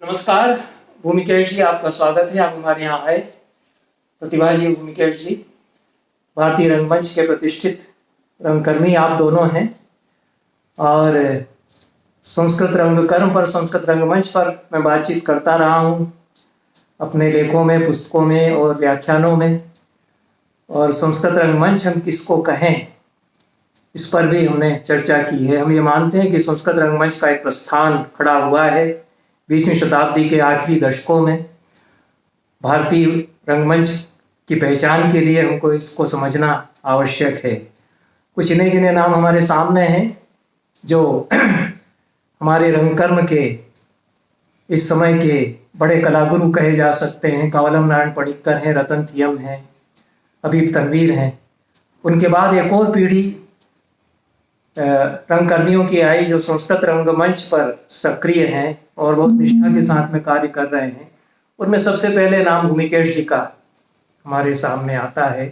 नमस्कार भूमिकेश जी, आपका स्वागत है। आप हमारे यहाँ आए। प्रतिभा जी, भूमिकेश जी भारतीय रंगमंच के प्रतिष्ठित रंगकर्मी आप दोनों हैं और संस्कृत रंगकर्म पर, संस्कृत रंगमंच पर मैं बातचीत करता रहा हूँ अपने लेखों में, पुस्तकों में और व्याख्यानों में। और संस्कृत रंगमंच हम किसको कहें, इस पर भी हमने चर्चा की है। हम ये मानते हैं कि संस्कृत रंगमंच का एक प्रस्थान खड़ा हुआ है 20वीं शताब्दी के आखिरी दशकों में। भारतीय रंगमंच की पहचान के लिए हमको इसको समझना आवश्यक है। कुछ इन्हें गिने नाम हमारे सामने हैं जो हमारे रंगकर्म के इस समय के बड़े कलागुरु कहे जा सकते हैं। कावलम नारायण पडिक्कर हैं, रतन थियम हैं, हबीब तनवीर हैं। उनके बाद एक और पीढ़ी रंगकर्मियों की आई जो संस्कृत रंगमंच पर सक्रिय हैं और बहुत निष्ठा के साथ में कार्य कर रहे हैं। उनमें सबसे पहले नाम भूमिकेश जी का हमारे सामने आता है।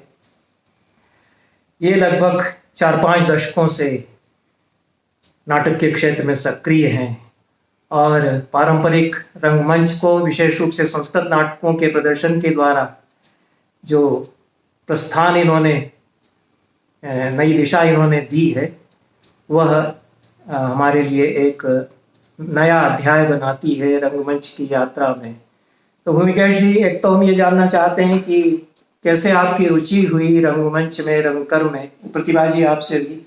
ये लगभग 4-5 दशकों से नाटक के क्षेत्र में सक्रिय हैं और पारंपरिक रंगमंच को, विशेष रूप से संस्कृत नाटकों के प्रदर्शन के द्वारा जो प्रस्थान इन्होंने, नई दिशा इन्होंने दी है, वह हमारे लिए एक नया अध्याय बनाती है रंगमंच की यात्रा में। तो भूमिकेश जी, एक तो हम ये जानना चाहते हैं कि कैसे आपकी रुचि हुई रंगमंच में, रंगकर्म में। प्रतिभा जी, आपसे भी,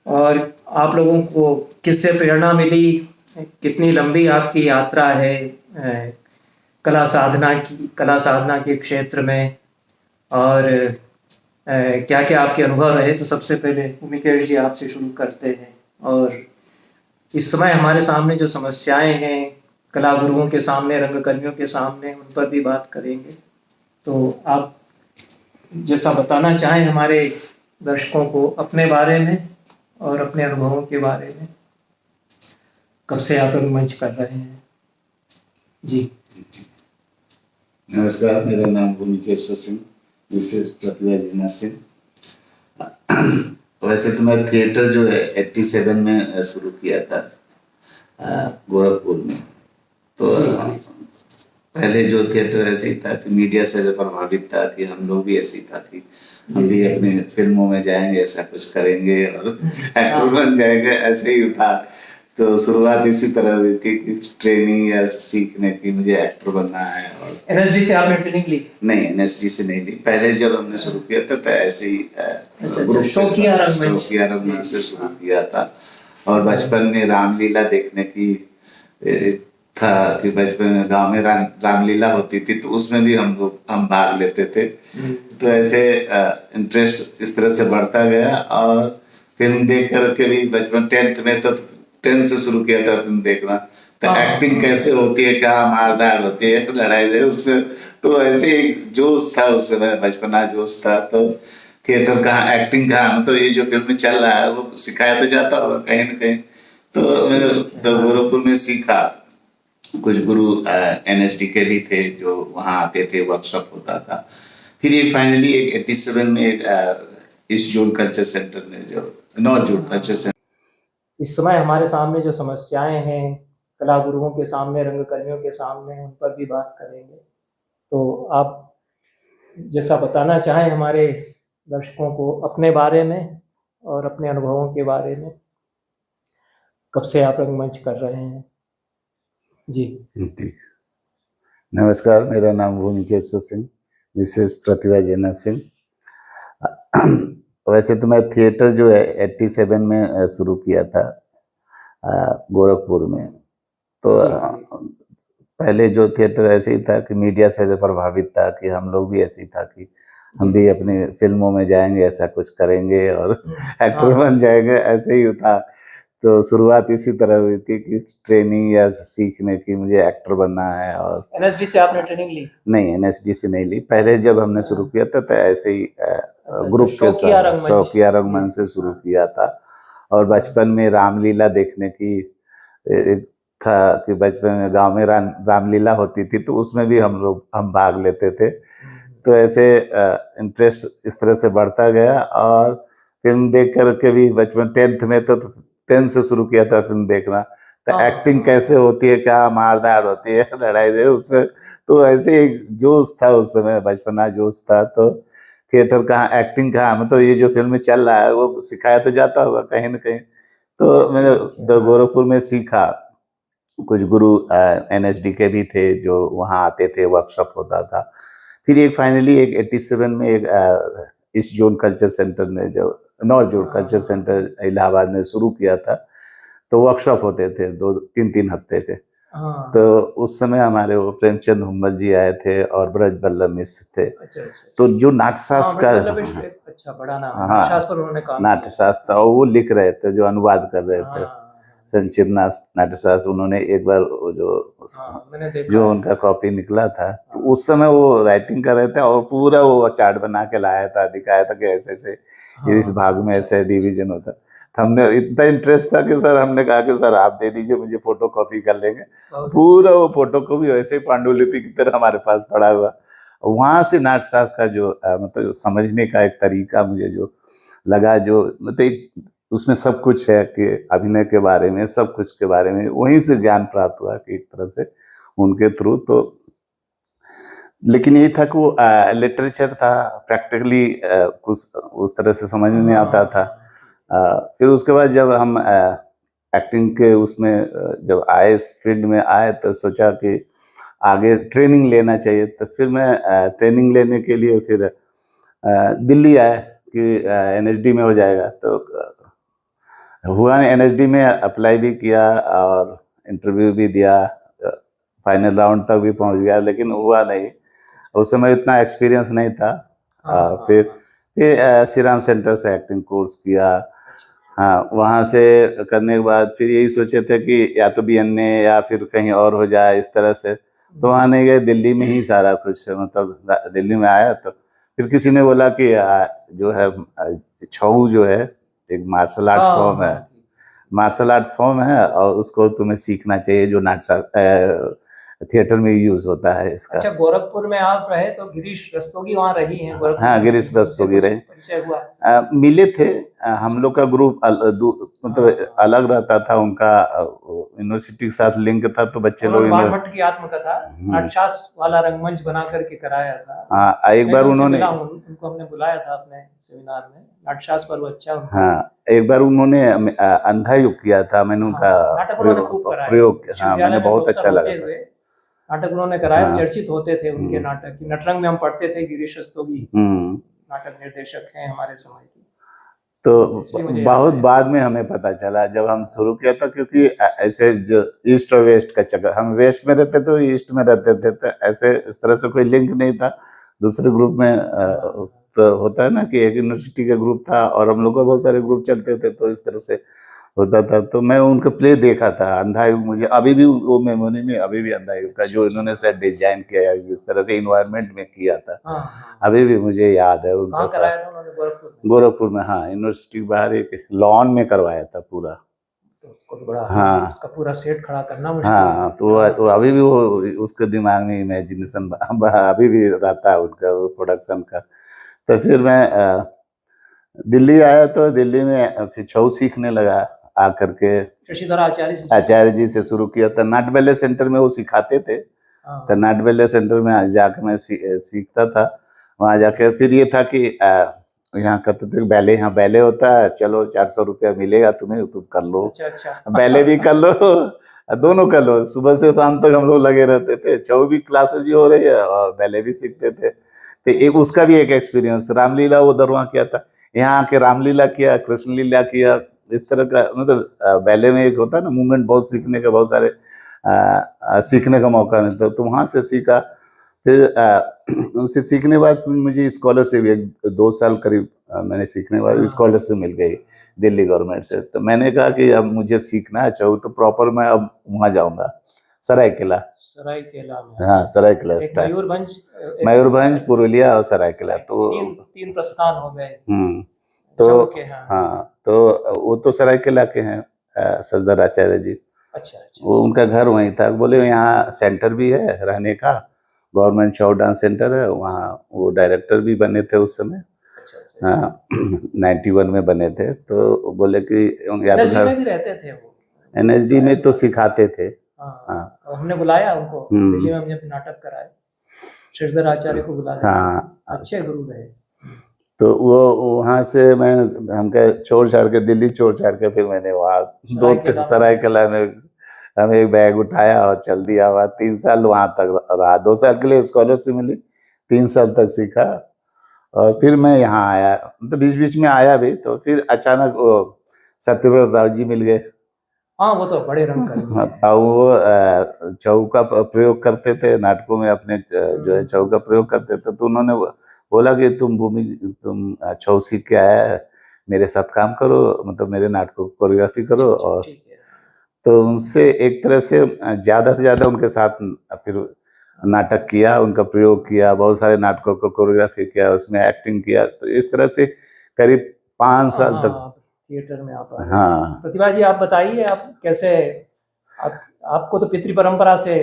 और आप लोगों को किससे प्रेरणा मिली, कितनी लंबी आपकी यात्रा है कला साधना के क्षेत्र में, और क्या क्या आपके अनुभव रहे। तो सबसे पहले भूमिकेश जी आपसे शुरू करते हैं, और इस समय हमारे सामने जो समस्याएं हैं कला गुरुओं के सामने, रंगकर्मियों के सामने, उन पर भी बात करेंगे। तो आप जैसा बताना चाहें हमारे दर्शकों को अपने बारे में और अपने अनुभवों के बारे में। कब से आप रंगमंच कर रहे हैं? जी नमस्कार, मेरा नाम भूमिकेश सिंह, मिसेस प्रतिभा जीना सिंह। वैसे तो मैं थिएटर जो है 87 में शुरू किया था गोरखपुर में। तो पहले जो थिएटर ऐसे ही था कि मीडिया से जो प्रभावित था कि हम लोग भी ऐसे ही था कि हम भी अपनी फिल्मों में जाएंगे, ऐसा कुछ करेंगे और एक्टर बन जाएंगे, ऐसे ही था। तो शुरुआत इसी तरह हुई थी कि ट्रेनिंग या सीखने की, मुझे एक्टर बनना है। और एनएसडी से आपने ट्रेनिंग ली? नहीं, एनएसडी से नहीं ली। पहले जब हमने शुरू किया था तो ऐसे ही शौकिया रंगमंच से शुरू किया था। और बचपन में रामलीला देखने की था कि बचपन में गांव में रामलीला होती थी, तो उसमें भी हम भाग लेते थे। तो ऐसे इंटरेस्ट इस तरह से बढ़ता गया। और फिल्म देख करके भी बचपन 10th में तो 10 से शुरू किया था फिल्म देखना। तो एक्टिंग कैसे होती है, क्या मारधाड़ होती है, लड़ाई दे उससे, तो ऐसे एक जोश था उस समय, बचपना जोश था। तो थिएटर कहाँ, एक्टिंग कहाँ, मतलब ये जो फिल्म में चल रहा है वो सिखाया तो जाता होगा कहीं ना कहीं। तो मैंने तो गोरखपुर में सीखा। कुछ गुरु एनएसडी के भी थे जो वहाँ आते थे, वर्कशॉप होता था। फिर ये फाइनली एक 87 में ईस्ट जोन कल्चर सेंटर ने, जो नॉर्थ जोन कल्चर सेंटर। इस समय हमारे सामने जो समस्याएं हैं कला गुरुओं के सामने, रंगकर्मियों के सामने, उन पर भी बात करेंगे। तो आप जैसा बताना चाहें हमारे दर्शकों को अपने बारे में और अपने अनुभवों के बारे में। कब से आप रंगमंच कर रहे हैं? जी ठीक। नमस्कार, मेरा नाम भूमिकेश सिंह, मिसेस प्रतिभा जीना सिंह। वैसे तो मैं थिएटर जो है 87 में शुरू किया था गोरखपुर में। तो पहले जो थिएटर ऐसे ही था कि मीडिया से जो प्रभावित था कि हम लोग भी ऐसे ही था कि हम भी अपनी फिल्मों में जाएंगे, ऐसा कुछ करेंगे और एक्टर बन जाएंगे, ऐसे ही था। तो शुरुआत इसी तरह हुई थी कि ट्रेनिंग या सीखने की, मुझे एक्टर बनना है। और एनएसडी से आपने ट्रेनिंग ली? नहीं, एनएसडी से नहीं ली। पहले जब हमने शुरू किया था तो ऐसे ही ग्रुप के साथ शौकिया रंगमंच से शुरू किया था। और बचपन में रामलीला देखने की था कि बचपन में गांव में रामलीला होती थी, तो उसमें भी हम भाग लेते थे। तो ऐसे इंटरेस्ट इस तरह से बढ़ता गया। और फिल्म देख करके भी बचपन 10th में तो 10 से शुरू किया था फिल्म देखना। तो तो हाँ, एक्टिंग कैसे होती है, क्या मारदार होती है, लड़ाई दे उसमें। तो ऐसे एक जोश था उस समय, बचपना जोश था। तो थिएटर कहाँ, एक्टिंग कहाँ, मतलब ये जो फिल्म में चल रहा है वो सिखाया तो जाता होगा कहीं ना कहीं। तो मैंने हाँ, गोरखपुर में सीखा। कुछ गुरु एनएसडी के भी थे जो वहाँ आते थे, वर्कशॉप होता था। फिर एक फाइनली एक 87 में एक ईस्ट जोन कल्चर सेंटर ने, जो north zone culture centre Allahabad ने शुरू किया था, तो वर्कशॉप होते थे 2-3 हफ्ते के। हाँ, तो उस समय हमारे वो प्रेमचंद हुम्मल जी आए थे और ब्रज बल्लभ मिश्र थे। अच्छा, अच्छा, तो अच्छा। जो हाँ, नाट्यशास्त्र बड़े का, मतलब एक अच्छा बड़ा नाम है, हाँ, नाट्यशास्त्र पर उन्होंने काम किया है। नाट्यशास्त्र, और वो लिख रहे थे, जो अनुवाद कर रहे थे, हाँ, संक्षिप्त नाट्यशास्त्र। उन्होंने एक बार वो मैंने देखा जो है। उनका कॉपी निकला था, तो हाँ, उस समय वो राइटिंग कर रहे थे और पूरा वो चार्ट बना के लाया था, दिखाया था कि ऐसे ऐसे इस भाग में अच्छा, ऐसे अच्छा, अच्छा। डिवीजन होता। तो हमने इतना इंटरेस्ट था कि सर, हमने कहा कि सर आप दे दीजिए, मुझे फोटो कॉपी कर लेंगे। बहुत अच्छा। पूरा वो फोटो कॉपी वैसे ही पांडुलिपि की तरह हमारे पास पड़ा हुआ। वहां से नाट्यशास्त्र का जो मतलब समझने का एक तरीका मुझे जो लगा, जो मतलब उसमें सब कुछ है कि अभिनय के बारे में, सब कुछ के बारे में वहीं से ज्ञान प्राप्त हुआ कि एक तरह से उनके थ्रू। तो लेकिन ये था कि वो लिटरेचर था, प्रैक्टिकली कुछ उस तरह से समझ में नहीं आता था। हाँ, फिर उसके बाद जब हम एक्टिंग के उसमें जब आए, इस फील्ड में आए, तो सोचा कि आगे ट्रेनिंग लेना चाहिए। तो फिर मैं ट्रेनिंग लेने के लिए फिर दिल्ली आए कि एनएसडी में हो जाएगा। तो हुआ, एनएसडी में अप्लाई भी किया और इंटरव्यू भी दिया, फाइनल राउंड तक भी पहुंच गया, लेकिन हुआ नहीं। उस समय इतना एक्सपीरियंस नहीं था। हाँ, हाँ, फिर हाँ। श्री राम सेंटर से एक्टिंग कोर्स किया। अच्छा, हाँ, वहाँ से करने के बाद फिर यही सोचे थे कि या तो बीएनए या फिर कहीं और हो जाए इस तरह से। तो वहाँ नहीं गए, दिल्ली में ही सारा कुछ, मतलब दिल्ली में आया। तो फिर किसी ने बोला कि जो है छऊ जो है, एक मार्शल आर्ट हाँ, फॉर्म है, हाँ, मार्शल आर्ट फॉर्म है, और उसको तुम्हें सीखना चाहिए, जो नाट्य थिएटर में यूज होता है इसका। अच्छा। गोरखपुर में आप रहे तो गिरीश रस्तोगी वहाँ रही हैं गोरखपुर हाँ, में, गिरीश उनसे रस्तोगी कुछ रहे। परिचय हुआ? मिले थे। हम अच्छा। लोग का ग्रुप मतलब हाँ, अलग रहता था, उनका यूनिवर्सिटी के साथ लिंक था, तो बच्चे लोग उन्होंने बाणभट्ट की आत्मकथा नाट्यशास्त्र वाला रंगमंच बना करके कराया था। हाँ, एक मैं भी बार उनसे उन्होंने, मिला हूँ, उनको हमने बुलाया था अपने सेमिनार में। नाट्यशास्त्र पर वो अच्छा उनका। हाँ, एक बार उन्होंने अंधा युग किया था, मैंने उनका हाँ, नाटक उन्होंने खूब कराए प्रयोग किया। हाँ, मैंने विश्वविद्यालय में बहुत प्रोफेसर अच्छा लगा होते था। हुए। नाटक उन्होंने कराए, हाँ। चर्चित होते थे उनके नाटक की। नटरंग में हम पढ़ते थे, गिरीश रस्तोगी हम्म। नाटक निर्देशक हैं हमारे समय के। तो इसलिए मुझे याद बहुत आया। बाद में हमें पता चला जब हम शुरू किया था, क्योंकि ऐसे जो ईस्ट और वेस्ट का चक्कर, हम वेस्ट में रहते थे, ईस्ट में रहते थे, तो ऐसे इस तरह से कोई लिंक नहीं था दूसरे ग्रुप में। हाँ, तो होता है ना कि एक यूनिवर्सिटी का ग्रुप था और हम लोग का बहुत सारे ग्रुप चलते थे, तो इस तरह से होता था। तो मैं उनका प्ले देखा था, अंधा युग, मुझे अभी भी वो मेमोरी में, अभी भी अंधा युग का अच्छा, जो अच्छा। इन्होंने सेट डिजाइन किया है, जिस तरह से इन्वायरमेंट में किया था, हाँ, हाँ। अभी भी मुझे याद है उनका कहाँ साथ। कराया था उन्होंने, गोरखपुर में? गोरखपुर में, हाँ, यूनिवर्सिटी के बाहर एक लॉन में करवाया था पूरा। तो उसको बड़ा, हाँ, उसका पूरा सेट खड़ा करना मुश्किल है। हाँ, तो वो हाँ, अभी भी वो उसके दिमाग में इमेजिनेशन अभी भी रहता है उनका, वो प्रोडक्शन का। तो फिर मैं दिल्ली आया, तो दिल्ली में फिर छऊ सीखने लगा आकर के। शशिधर आचार्य जी से? आचार्य जी से शुरू किया था, नाट बैले सेंटर में वो सिखाते थे। तो हाँ, नाट बैले सेंटर में जाकर मैं सीखता था। वहाँ जाके फिर ये था कि यहाँ कहते थे बैले, यहाँ बैले होता है, चलो 400 रुपया मिलेगा तुम्हें, तुम कर लो, अच्छा, अच्छा। बैले भी कर लो, दोनों कर लो। सुबह से शाम तक हम लोग लगे रहते थे, छऊ भी क्लासेस भी हो रही है और बैले भी सीखते थे। तो एक उसका भी एक एक्सपीरियंस, रामलीला वो दरवां किया था, यहाँ आके रामलीला किया, कृष्ण लीला किया, इस तरह का। मतलब बैले में एक होता है ना मूवमेंट, बहुत सीखने के, बहुत सारे सीखने का मौका मिलता है, तो वहाँ से सीखा। फिर उनसे सीखने के बाद फिर मुझे स्कॉलरशिप, 1-2 साल करीब मैंने सीखने के बाद हाँ, स्कॉलरशिप मिल गई दिल्ली गवर्नमेंट से। तो मैंने कहा कि अब मुझे सीखना है छऊ, तो प्रॉपर मैं अब वहाँ जाऊँगा, सरायकेला। सरायकेला में। हाँ, सरायकेला एक स्टार्ट, मयूरभंज, एक मयूरभंज, पुरुलिया और सरायकेला। तो तीन तीन प्रस्थान हो गए हम्म। छऊ तो के। हाँ, हाँ, तो वो तो सरायकेला के हैं, सजदर आचार्य जी। अच्छा, अच्छा, वो अच्छा, उनका घर वहीं था, बोले यहाँ सेंटर भी है रहने का, गवर्नमेंट छऊ डांस सेंटर है वहाँ। वो डायरेक्टर भी बने थे उस समय। अच्छा, अच्छा, अच्छा। हाँ, 91 में बने थे। तो बोले कि या तो एनएसजी घर, में भी रहते थे वो? एनएसडी में तो सिखाते थे। हाँ, हाँ। और हमने बुलाया उनको, हम्म। दिल्ली में हमने अपने नाटक कराए, श्रीधर आचार्य को बुलाया। हाँ। अच्छे गुरु रहे। तो वो वहाँ से मैं हमके छोड़ छाड़ के दिल्ली छोड़ छाड़ के फिर मैंने वहाँ सरायकेला में। सरायकेला में हम एक बैग उठाया और चल दिया। वहाँ 3 साल वहाँ तक रहा। 2 साल के लिए स्कॉलरशिप मिली, 3 साल तक सीखा और फिर मैं यहाँ आया। तो बीच बीच में आया भी, तो फिर अचानक वो सत्यव्रत राव जी मिल गए। हाँ, वो तो बड़े रंग हाँ, और वो छऊ का प्रयोग करते थे नाटकों में अपने, जो है छऊ का प्रयोग करते थे। तो उन्होंने बोला कि तुम छऊ सीख के आया है, मेरे साथ काम करो, मतलब मेरे नाटकों को कोरियोग्राफी करो। और ठीक है। तो उनसे एक तरह से ज़्यादा से ज़्यादा उनके साथ फिर नाटक किया, उनका प्रयोग किया, बहुत सारे नाटकों को कोरियोग्राफी किया, उसमें एक्टिंग किया। तो इस तरह से करीब 5 साल तक थिएटर में आप आ गए। हाँ। प्रतिभा जी, आप बताइए, आप कैसे, आपको तो पितृ परंपरा से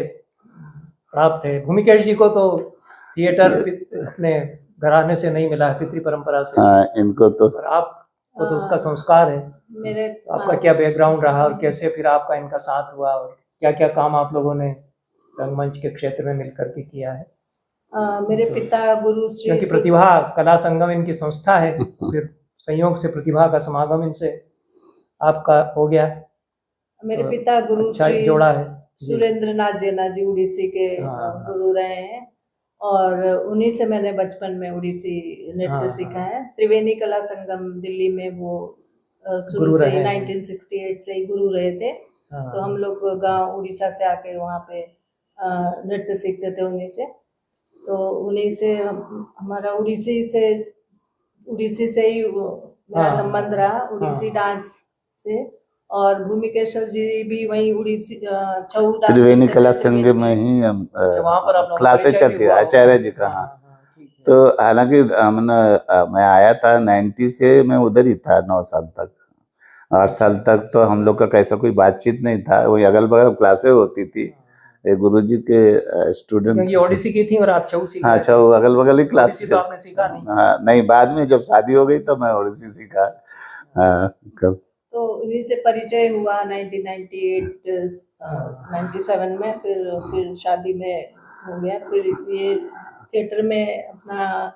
प्राप्त है। भूमिकेश जी को तो थिएटर अपने घराने से नहीं मिला है, पितृ परंपरा से। हाँ, इनको तो, और आपको तो उसका संस्कार है। मेरे आपका क्या बैकग्राउंड रहा और कैसे फिर आपका इनका साथ हुआ, और क्या क्या काम आप लोगों ने रंगमंच के क्षेत्र में मिलकर के किया है? मेरे पिता गुरु श्री क्योंकि प्रतिभा कला संगम इनकी संस्था है, फिर संयोग से प्रतिभा का समागम इनसे आपका हो गया। मेरे पिता गुरु अच्छा श्री जोड़ा है। सुरेंद्र नाथ जैना जी उड़ीसी के गुरु रहे हैं, और उन्हीं से मैंने बचपन में उड़ीसी नृत्य सीखा है। त्रिवेणी कला संगम दिल्ली में वो शुरू से 1968 से ही गुरु रहे थे। तो हम लोग गांव उड़ीसा से आके वहाँ पे नृत्य सीखते थे उन्हीं से। तो उन्हीं से हमारा उड़ीसी से ही मेरा संबंध रहा, उड़ीसी डांस से। और भूमिकेश्वर जी भी वहीं उड़ीसी छऊ डांस त्रिवेणी कला संघ में ही हम क्लासेस चलती है आचार्य जी का। हाँ, तो हालांकि मैं आया था 90 से, मैं उधर ही था 9 साल तक। 8 साल तक तो हम लोग का कैसा कोई बातचीत नहीं था, वही अगल बगल क्लासेस होती थी। गुरुजी के स्टूडेंट ओडिसी की थी और आप छऊ सीख। हाँ, छऊ अगल बगल ही क्लास। तो आपने सीखा नहीं? हाँ, नहीं, बाद में जब शादी हो गई तो मैं ओडिसी सीखा। तो उन्हीं से परिचय हुआ 1998 97 में। फिर शादी में हो गया। फिर ये थिएटर में अपना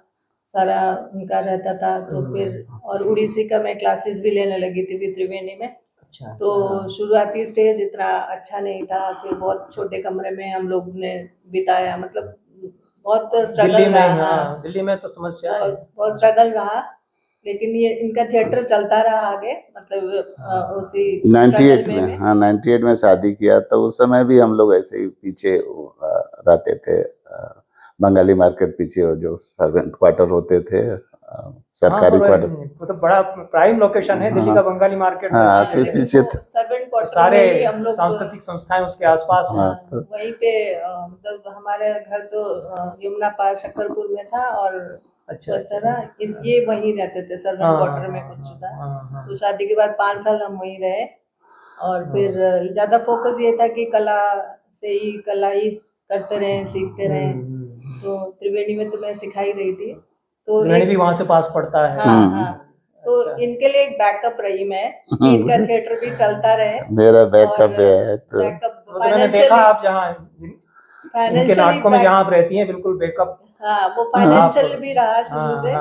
सारा उनका रहता था। तो फिर और उड़ीसी का मैं क्लासेस भी लेने लगी थी त्रिवेणी में। अच्छा। तो शुरुआती स्टेज इतना अच्छा नहीं था। फिर बहुत छोटे कमरे में हम लोग ने बिताया, मतलब बहुत स्ट्रगल रहा। दिल्ली में तो समस्या है, बहुत स्ट्रगल रहा। लेकिन ये इनका थिएटर चलता रहा आगे, मतलब उसी 98 में। हाँ, 98 में शादी किया। तो उस समय भी हम लोग ऐसे ही पीछे रहते थे, बंगाली मार्केट पीछे जो सर्वेंट क्वार्टर होते थे, सरकारी क्वार्टर। वो तो बड़ा प्राइम लोकेशन है दिल्ली का, बंगाली मार्केट। हाँ, फिर पीछे सर्वेंट क्वार्टर सारे सांस्कृतिक संस्थाएं उसके आसपास हैं। वहीं पे मतलब हमारे घर तो यमुना पार शक्करपुर में था। और अच्छा, ये वहीं रहते थे, सर्वेंट क्वार्टर में कुछ था। तो शादी के बाद 5 साल हम वहीं रहे। और फिर ज्यादा फोकस ये था कि कला ही करते रहे, सीखते रहे। तो त्रिवेणी में तो मैं सिखाई रही थी। तो त्रिवेणी भी वहां से पास पड़ता है। हाँ। तो इनके लिए एक बैकअप रही मैं, इनका थिएटर भी चलता रहे। मेरा बैकअप है। तो मैंने देखा आप जहाँ इनके नाटकों में जहाँ आप रहती हैं, बिल्कुल बैकअप। हाँ, वो फाइनेंशियल भी रहा शुरू से।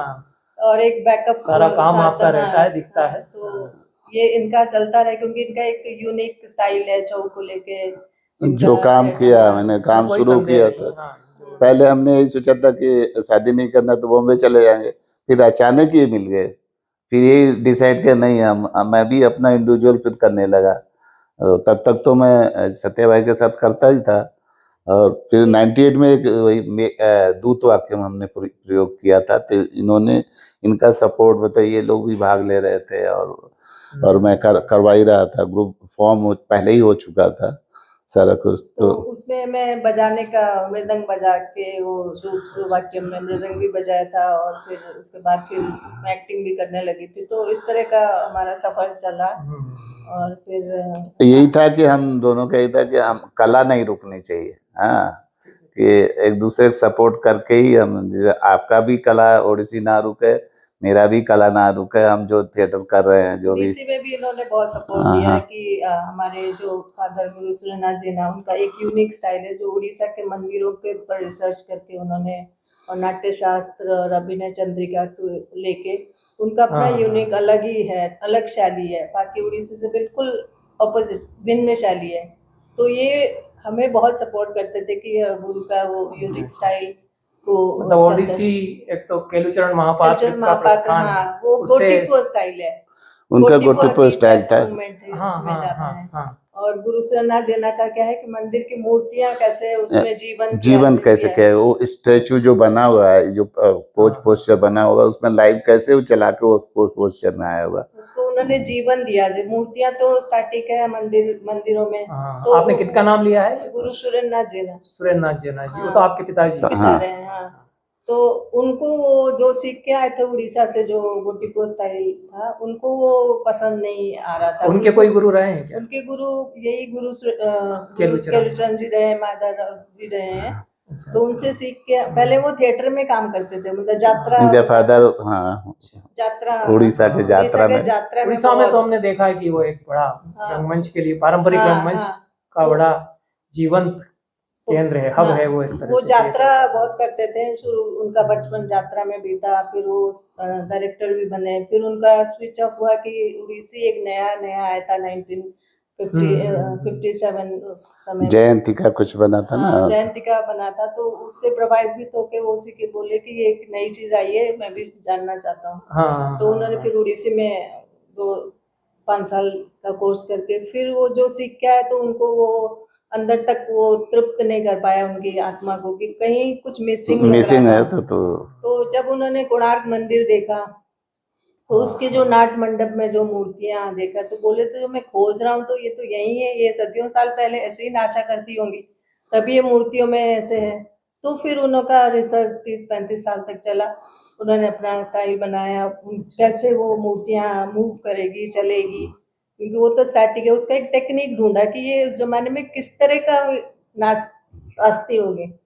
और एक बैकअप सारा काम आपका रहता है, दिखता है। तो ये इनका चलता रहे, क्योंकि इनका एक यूनिक स्टाइल है छऊ को लेके। जो काम किया मैंने, काम शुरू किया था। पहले हमने यही सोचा था कि शादी नहीं करना तो बॉम्बे चले जाएंगे, फिर अचानक ये मिल गए। फिर यही डिसाइड किया नहीं, मैं भी अपना इंडिविजुअल फिर करने लगा। तब तक तो मैं सत्या भाई के साथ करता ही था। और फिर 98 में एक वही दूत वाक्य में हमने प्रयोग किया था। तो इनका सपोर्ट बताइए, ये लोग भी भाग ले रहे थे। और मैं करवा ही रहा था, ग्रुप फॉर्म पहले ही हो चुका था सारा कुछ। तो उसमें मैं बजाने का, मृदंग बजा के वो दूत वाक्य में मृदंग भी बजाया था। और फिर उसके बाद फिर उसमें एक्टिंग भी करने लगी थी। तो इस तरह का हमारा सफर चला। और फिर यही था कि हम दोनों का यही था कि हम कला नहीं रुकनी चाहिए। हाँ, कि एक दूसरे को सपोर्ट करके ही हम, आपका भी कला ओडिसी ना रुके, मेरा भी कला ना रुके, हम जो थिएटर कर रहे हैं जो भी। उड़ीसी में भी इन्होंने बहुत सपोर्ट हाँ, दिया है हाँ। कि हमारे जो फादर गुरु सूर्यनाथ जी ना, उनका एक यूनिक स्टाइल है जो उड़ीसा के मंदिरों के ऊपर रिसर्च करके उन्होंने, और नाट्य शास्त्र और अभिनय चंद्रिका को लेके उनका अपना हाँ, हाँ। यूनिक अलग ही है, अलग शैली है, बाकी उड़ीसी से बिल्कुल ऑपोजिट भिन्न शैली है। तो ये हमें बहुत सपोर्ट करते थे कि गुरु का वो यूनिक स्टाइल को मतलब ओडिसी, एक तो केलुचरण महापात्र कल्चर का महापात्र, प्रस्थान है, हाँ, वो उससे गोटिपुआ स्टाइल है। उनका गोटिपुआ गोटिपुआ की स्टाइल chest था। movement है, हाँ उसमें हाँ जाता हाँ है। हाँ। और गुरु सूर्यनाथ जेना का क्या है कि मंदिर की मूर्तियां कैसे उसमें जीवन कैसे है। क्या, वो स्टैचू जो बना हुआ है, जो पोज हाँ, पोस्चर बना हुआ है, उसमें लाइव कैसे वो चला के उस पोस्चर में आया हुआ। उसको उन्होंने जीवन दिया। जो मूर्तियां तो स्टैटिक है मंदिरों में। हाँ। तो आपने किसका नाम लिया है? गुरु सुरेंद्रनाथ जेना। सुरेंद्रनाथ जेना जी, वो हाँ। तो आपके पिताजी हाँ। हैं। पिता रहे हैं, हाँ। तो उनको वो जो सीख के आए थे उड़ीसा से, जो गोटिपुआ स्टाइल था, उनको वो पसंद नहीं आ रहा था। उनके कोई गुरु रहे हैं क्या? उनके गुरु यही गुरु केलुचरण। केलुचरण जी रहे, माधव जी रहे हैं। अच्छा, तो उनसे सीख के पहले वो थिएटर में काम करते थे, मतलब जात्रा इनके फादर, हाँ, जात्रा उड़ीसा के जात्रा में। जात्रा में उड़ीसा में तो बहुत- हमने देखा है कि वो एक बड़ा हाँ। रंगमंच के लिए, पारंपरिक हाँ, रंगमंच हाँ। का बड़ा जीवंत केंद्र है, हब हाँ, है वो एक तरह वो से। जात्रा बहुत करते थे शुरू। उनका बचपन जात्रा में बीता, फिर वो डायरेक्टर भी बने, फिर उनका स्विच ऑफ हुआ कि उड़ीसी एक नया नया आया था 1957 उस समय में। जयंती का कुछ बना था ना। हाँ, जयंती का बना था, तो उससे प्रभावित होके वो उसी के बोले कि ये एक नई चीज आई है, मैं भी जानना चाहता हूँ। हाँ, तो उन्होंने फिर उड़ीसी में 5 साल का कोर्स करके फिर वो जो सीख के आए, तो उनको वो अंदर तक वो तृप्त नहीं कर पाया उनकी आत्मा को, कि कहीं कुछ मिसिंग मिसिंग है था। तो जब उन्होंने कोणार्क मंदिर देखा, तो उसके जो नाट मंडप में जो मूर्तियां देखा, तो बोले तो जो मैं खोज रहा हूँ तो ये तो यही है, ये सदियों साल पहले ऐसे ही नाचा करती होंगी, तभी ये मूर्तियों में ऐसे है। तो फिर उनका रिसर्च 30-35 साल तक चला। उन्होंने अपना स्टाइल बनाया, कैसे वो मूर्तियां मूव करेगी, चलेगी, क्योंकि वो तो स्टैटिक है। उसका एक टेक्निक ढूंढा कि ये उस जमाने में किस तरह का नाचती होगी।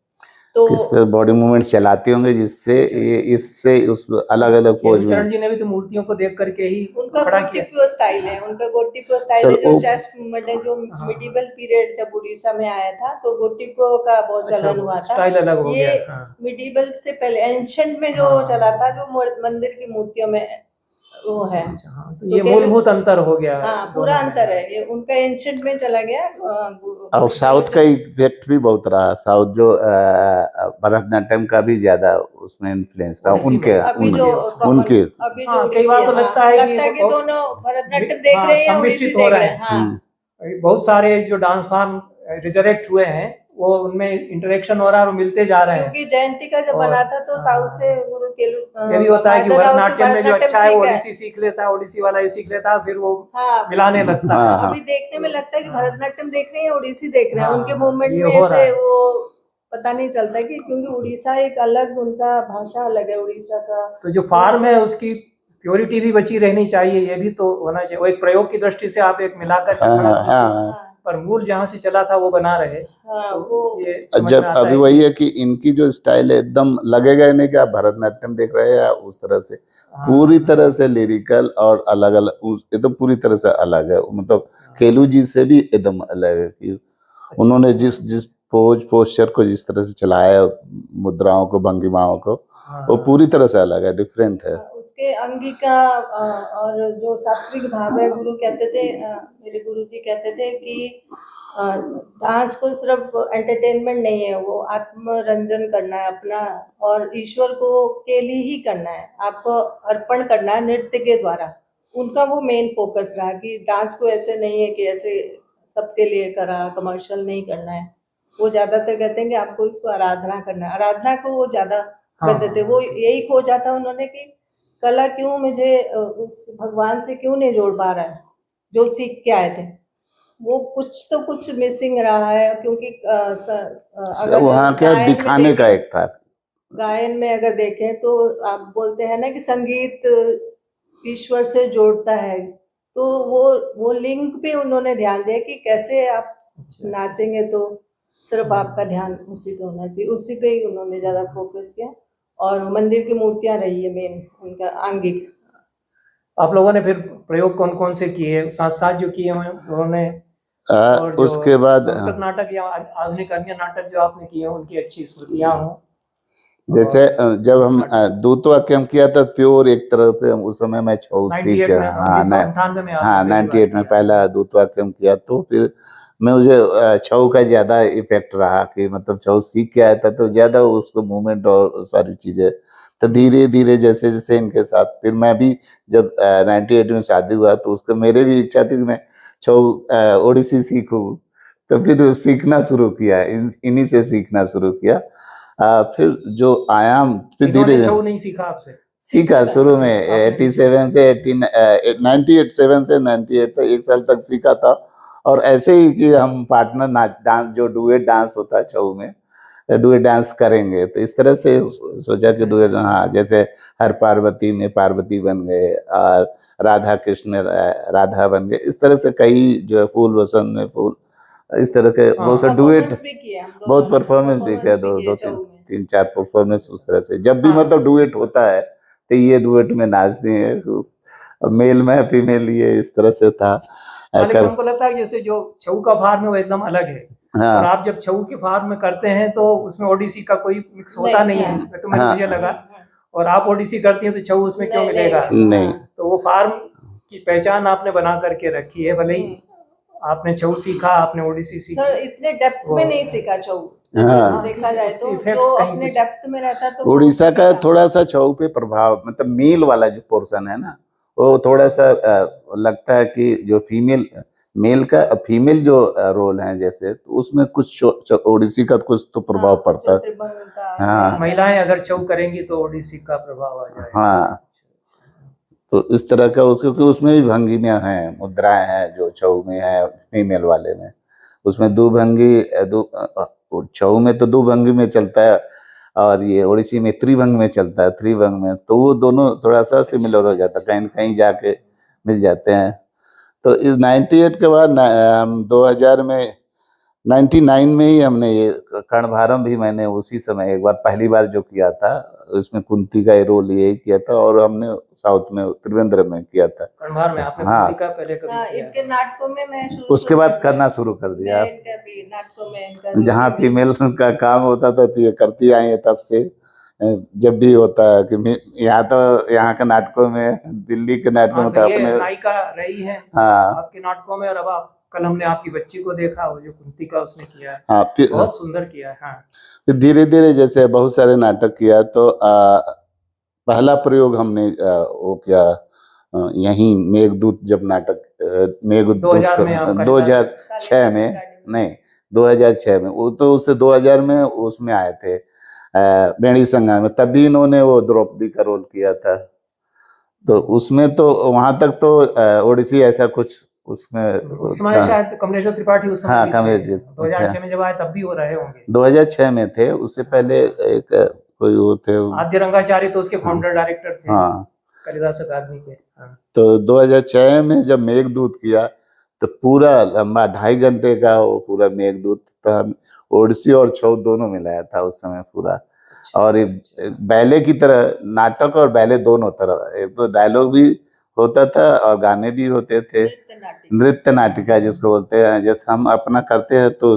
तो किस तरह बॉडी मूवमेंट चलाते होंगे, जिससे ये इससे उस अलग अलग पोज में। केलुचरण जी ने भी तो मूर्तियों को देख करके ही उनका खड़ा किया। गोटिपुआ स्टाइल है, उनका गोटिपुआ स्टाइल सर, है, जो वो- चेस्ट मूवमेंट है, जो मिडिवल पीरियड जब उड़ीसा में आया था, तो गोटिपुआ का बहुत चलन हुआ था। स्टाइल अलग हो ये गया। हाँ। मिडिवल से पहले एंशिएंट में जो हाँ। चला था, जो मंदिर की मूर्तियों में वो है। अच्छा, हाँ, तो ये मूलभूत अंतर हो गया। हाँ, पूरा अंतर है। ये उनका एंशिएंट में चला गया। और साउथ का इफेक्ट भी बहुत रहा। साउथ जो भरतनाट्यम का भी ज्यादा उसमें इन्फ्लुएंस रहा उड़ीसी में। उनके अभी जो उनके अभी हाँ, जो कई बार तो उड़ीसी है, लगता है कि लगता है वो कि बहुत- दोनों भरतनाट्यम देख हाँ, रहे हैं या सम्मिश्रित उड़ीसी हो देख रहे रहे हैं। हैं। हाँ, बहुत सारे जो डांस फॉर्म रिजरेक्ट हुए हैं, वो उनमें इंटरेक्शन हो रहा है और मिलते जा रहे हैं। क्योंकि जयंती का जब और- बना था, तो साउथ से गुरु ये भी होता है कि भरतनाट्यम में जो अच्छा है वो सीखा है। ओडिसी सीख लेता है, ओडिसी वाला ये सीख लेता है, फिर वो हाँ, मिलाने लगता है। हाँ। अभी देखने में लगता है कि भरतनाट्यम देख रहे हैं या उड़ीसी देख रहे हैं। हाँ, उनके मूवमेंट ये में हो रहा से है। वो पता नहीं चलता कि, क्योंकि उड़ीसा एक अलग, उनका भाषा अलग है उड़ीसा का। तो जो फॉर्म है उसकी प्योरिटी भी बची रहनी चाहिए, ये भी तो होना चाहिए। वो एक प्रयोग की दृष्टि से आप एक मिलाकर के खड़ा कीजिए, हाँ। पर मूल जहाँ से चला था वो बना रहे। हाँ, तो वो ये समझ जब में आता अभी है वही है कि इनकी जो स्टाइल है, एकदम लगेगा ही नहीं कि आप भरतनाट्यम देख रहे हैं या उस तरह से। हाँ, पूरी तरह से लिरिकल और अलग अलग, एकदम पूरी तरह से अलग है। मतलब केलू जी से भी एकदम अलग है कि उन्होंने जिस जिस पोस्चर को जिस तरह से चलाया, मुद्राओं को, भंगिमाओं को, वो पूरी तरह से अलग है, डिफरेंट है। उसके अंगिका और जो सात्विक भाव है, गुरु कहते थे, मेरे गुरु जी कहते थे कि डांस को सिर्फ एंटरटेनमेंट नहीं है, वो आत्मरंजन करना है अपना, और ईश्वर को के लिए ही करना है, आपको अर्पण करना है नृत्य के द्वारा। उनका वो मेन फोकस रहा कि डांस को ऐसे नहीं है कि ऐसे सबके लिए करा, कमर्शियल नहीं करना है। वो ज्यादातर कहते हैं कि आपको इसको आराधना करना है, आराधना को वो ज्यादा करते थे। वो यही खोजा था उन्होंने कि कला क्यों मुझे उस भगवान से क्यों नहीं जोड़ पा रहा है, जो सीख के आए थे। वो कुछ मिसिंग रहा है, क्योंकि अगर वहाँ क्या गायन में दिखाने का देखें- एक था। गायन में अगर देखें तो आप बोलते हैं ना कि संगीत ईश्वर से जोड़ता है, तो वो लिंक पे उन्होंने ध्यान दिया कि कैसे आप नाचेंगे तो सिर्फ आपका ध्यान उसी पे होना चाहिए, उसी पे ही उन्होंने ज़्यादा फोकस किया। और मंदिर की मूर्तियां रही है मेन उनका आंगिक। आप लोगों ने फिर प्रयोग कौन कौन से किए साथ साथ जो किए हैं उन्होंने, और जो उसके बाद संस्कृत नाटक या आधुनिक अन्य नाटक जो आपने किए हैं उनकी अच्छी स्मृतियां हों? जैसे जब हम दूत वाक्यम किया था प्योर एक तरह से उस समय मैं छऊ सीख 98 में, हाँ 1998 में हाँ आपने पहली बार 98 में किया। पहला दूत वाक्यम किया, तो फिर मैं मुझे छऊ का ज्यादा इफेक्ट रहा कि मतलब छऊ सीख के आया था तो ज्यादा उसको मूवमेंट और सारी चीजें, तो धीरे धीरे जैसे जैसे इनके साथ फिर मैं भी जब 98 में शादी हुआ तो उसको मेरे भी इच्छा थी कि मैं छऊ ओडिसी सीखूं, तो फिर सीखना शुरू किया, इन्हीं से सीखना शुरू किया। फिर जो आयाम फिर इन्होंने धीरे छऊ नहीं सीखा आपसे? सीखा शुरू में आपने भी 87 से 98 7 से 98 तक 1 साल तक सीखा था। और ऐसे ही कि हम पार्टनर नाच डांस जो डुएट डांस होता है छऊ में, डुएट डांस करेंगे, तो इस तरह से सोचा कि डुएट, हाँ जैसे हर पार्वती में पार्वती बन गए और राधा कृष्ण राधा बन गए, इस तरह से कई जो है फूल बसंत में फूल, इस तरह के बहुत से डुएट, परफॉर्मेंस भी किए हम दोनों बहुत ने, परफॉर्मेंस भी किया, दो किए तीन छऊ में। 3 4 परफॉर्मेंस उस तरह से जब भी हाँ। मतलब डुएट होता है तो ये डुएट में नाचते हैं, मेल में फीमेल, ये इस तरह से था। लेकिन हमको लगता है जैसे जो छऊ का फार्म है वो एकदम अलग है, हाँ और आप जब छऊ के फार्म में करते हैं तो उसमें ओडिसी का कोई मिक्स होता नहीं है, तो हाँ। मुझे लगा, और आप ओडिसी करती हैं तो छऊ उसमें क्यों मिलेगा? नहीं तो वो फार्म की पहचान आपने बना करके रखी है, भले ही आपने छऊ सीखा, आपने ओडिसी सीखी। सर इतने डेप्थ में नहीं सीखा छऊ, हाँ। देखा जाए तो उसके effects जो कहीं अपने कुछ- डेप्थ में रहता तो उड़ीसा का थोड़ा सा छऊ पे प्रभाव, मतलब मेल वाला जो पोर्शन है ना, वो थोड़ा सा लगता है कि जो फीमेल मेल का फीमेल जो रोल है जैसे, तो उसमें कुछ ओडिसी का कुछ तो प्रभाव पड़ता है। हाँ महिलाएं अगर छऊ करेंगी तो ओडिसी का प्रभाव आ जाएगा। हाँ, तो इस तरह का क्योंकि उसमें भी भंगियाँ हैं, मुद्राएं हैं जो छऊ में है, फीमेल वाले में उसमें दो भंगी छऊ में तो 2 भंगी में चलता है, और ये ओडिसी में त्रिभंग में चलता है, त्रिभंग में, तो वो दोनों थोड़ा सा सिमिलर हो जाता है, कहीं कहीं जाके मिल जाते हैं। तो इस 98 के बाद 2000 में 99 में ही हमने ये कर्णभारम भी मैंने उसी समय एक बार पहली बार जो किया था, उसमें कुंती का रोल यही किया था, और हमने साउथ में त्रिवेंद्र में किया था। कर्णभार में आपने हाँ। कुंती का पहले कभी किया है? इनके नाटकों में मैं उसके बाद करना शुरू कर दिया, मैं इनके भी नाटकों में इनका जहाँ फीमेल का काम होता था तो ये करती आई है तब से। जब भी होता है कि यहाँ तो यहाँ के नाटकों में, दिल्ली के नाटकों हाँ, में तो तो ये अपने नायिका रही है हाँ आपके नाटकों में, और अब आप कल हमने आपकी बच्ची को देखा, वो जो कुंती का उसने किया है, हाँ फिर बहुत सुंदर किया है। हाँ, फिर धीरे धीरे जैसे बहुत सारे नाटक किया, तो पहला प्रयोग हमने वो किया यहीं मेघदूत, जब नाटक मेघदूत 2000 में आप 2006 में, नहीं 2006 में, वो तो उससे 2000 में उसमें आए थे बेणी संग्राम में, तभी इन्होंने वो द्रौपदी का रोल किया था। तो उसमें तो वहां तक तो ओडिसी ऐसा कुछ उसमें उस समय शायद कमलेश्वर त्रिपाठी उस समय हाँ, भी थे। कमलेश जी 2006 में जब आए तब भी हो रहे होंगे। 2006 में थे, उससे पहले एक कोई वो थे आद्य रंगाचार्य तो उसके फाउंडर डायरेक्टर थे, हाँ। कालिदास अकादमी के। हाँ। तो 2006 में जब मेघदूत किया तो पूरा लंबा 2.5 घंटे का वो पूरा मेघदूत, तो हम ओडिसी और छऊ दोनों मिलाया था उस समय पूरा, और एक बैले की तरह नाटक और बैले दोनों तरह, एक तो डायलॉग भी होता था और गाने भी होते थे, नृत्य नाटिका जिसको बोलते हैं, जैसे हम अपना करते हैं, तो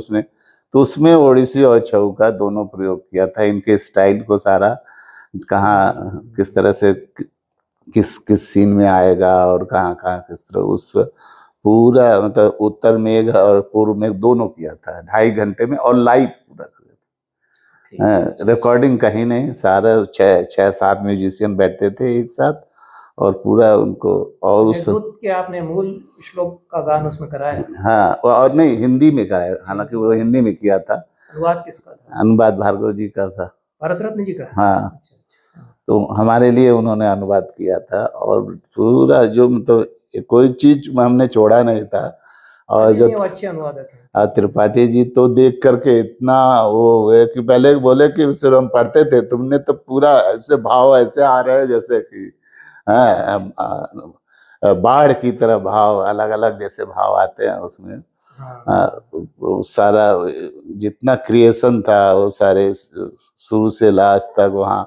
उसमें ओडिसी और छऊ का दोनों प्रयोग किया था, इनके स्टाइल को सारा कहाँ किस तरह से किस किस सीन में आएगा और कहाँ कहाँ किस तरह, उस पूरा मतलब उत्तर मेघ और पूर्व मेघ दोनों किया था 2.5 घंटे में, और लाइव पूरा रिकॉर्डिंग कहीं नहीं, सारा 6-7 म्यूजिशियन बैठते थे एक साथ, और पूरा उनको, और उस के आपने मूल श्लोक का गान उसमें कराया? हाँ, और नहीं हिंदी में कराया, हालांकि वो हिंदी में किया था। अनुवाद किसका था? अनुवाद भार्गव जी का था, भारत रत्न जी का। हाँ। अच्छा। तो हमारे लिए उन्होंने अनुवाद किया था, और पूरा जो मतलब कोई चीज हमने छोड़ा नहीं था, और जो अच्छे अनुवादक हैं। त्रिपाठी जी तो देख करके इतना वो हुए कि पहले बोले कि सिर्फ हम पढ़ते थे, तुमने तो पूरा ऐसे भाव ऐसे आ रहे हैं जैसे कि बाढ़ की तरह भाव, अलग अलग जैसे भाव आते हैं उसमें। वो सारा जितना क्रिएशन था वो सारे शुरू से लास्ट तक वहाँ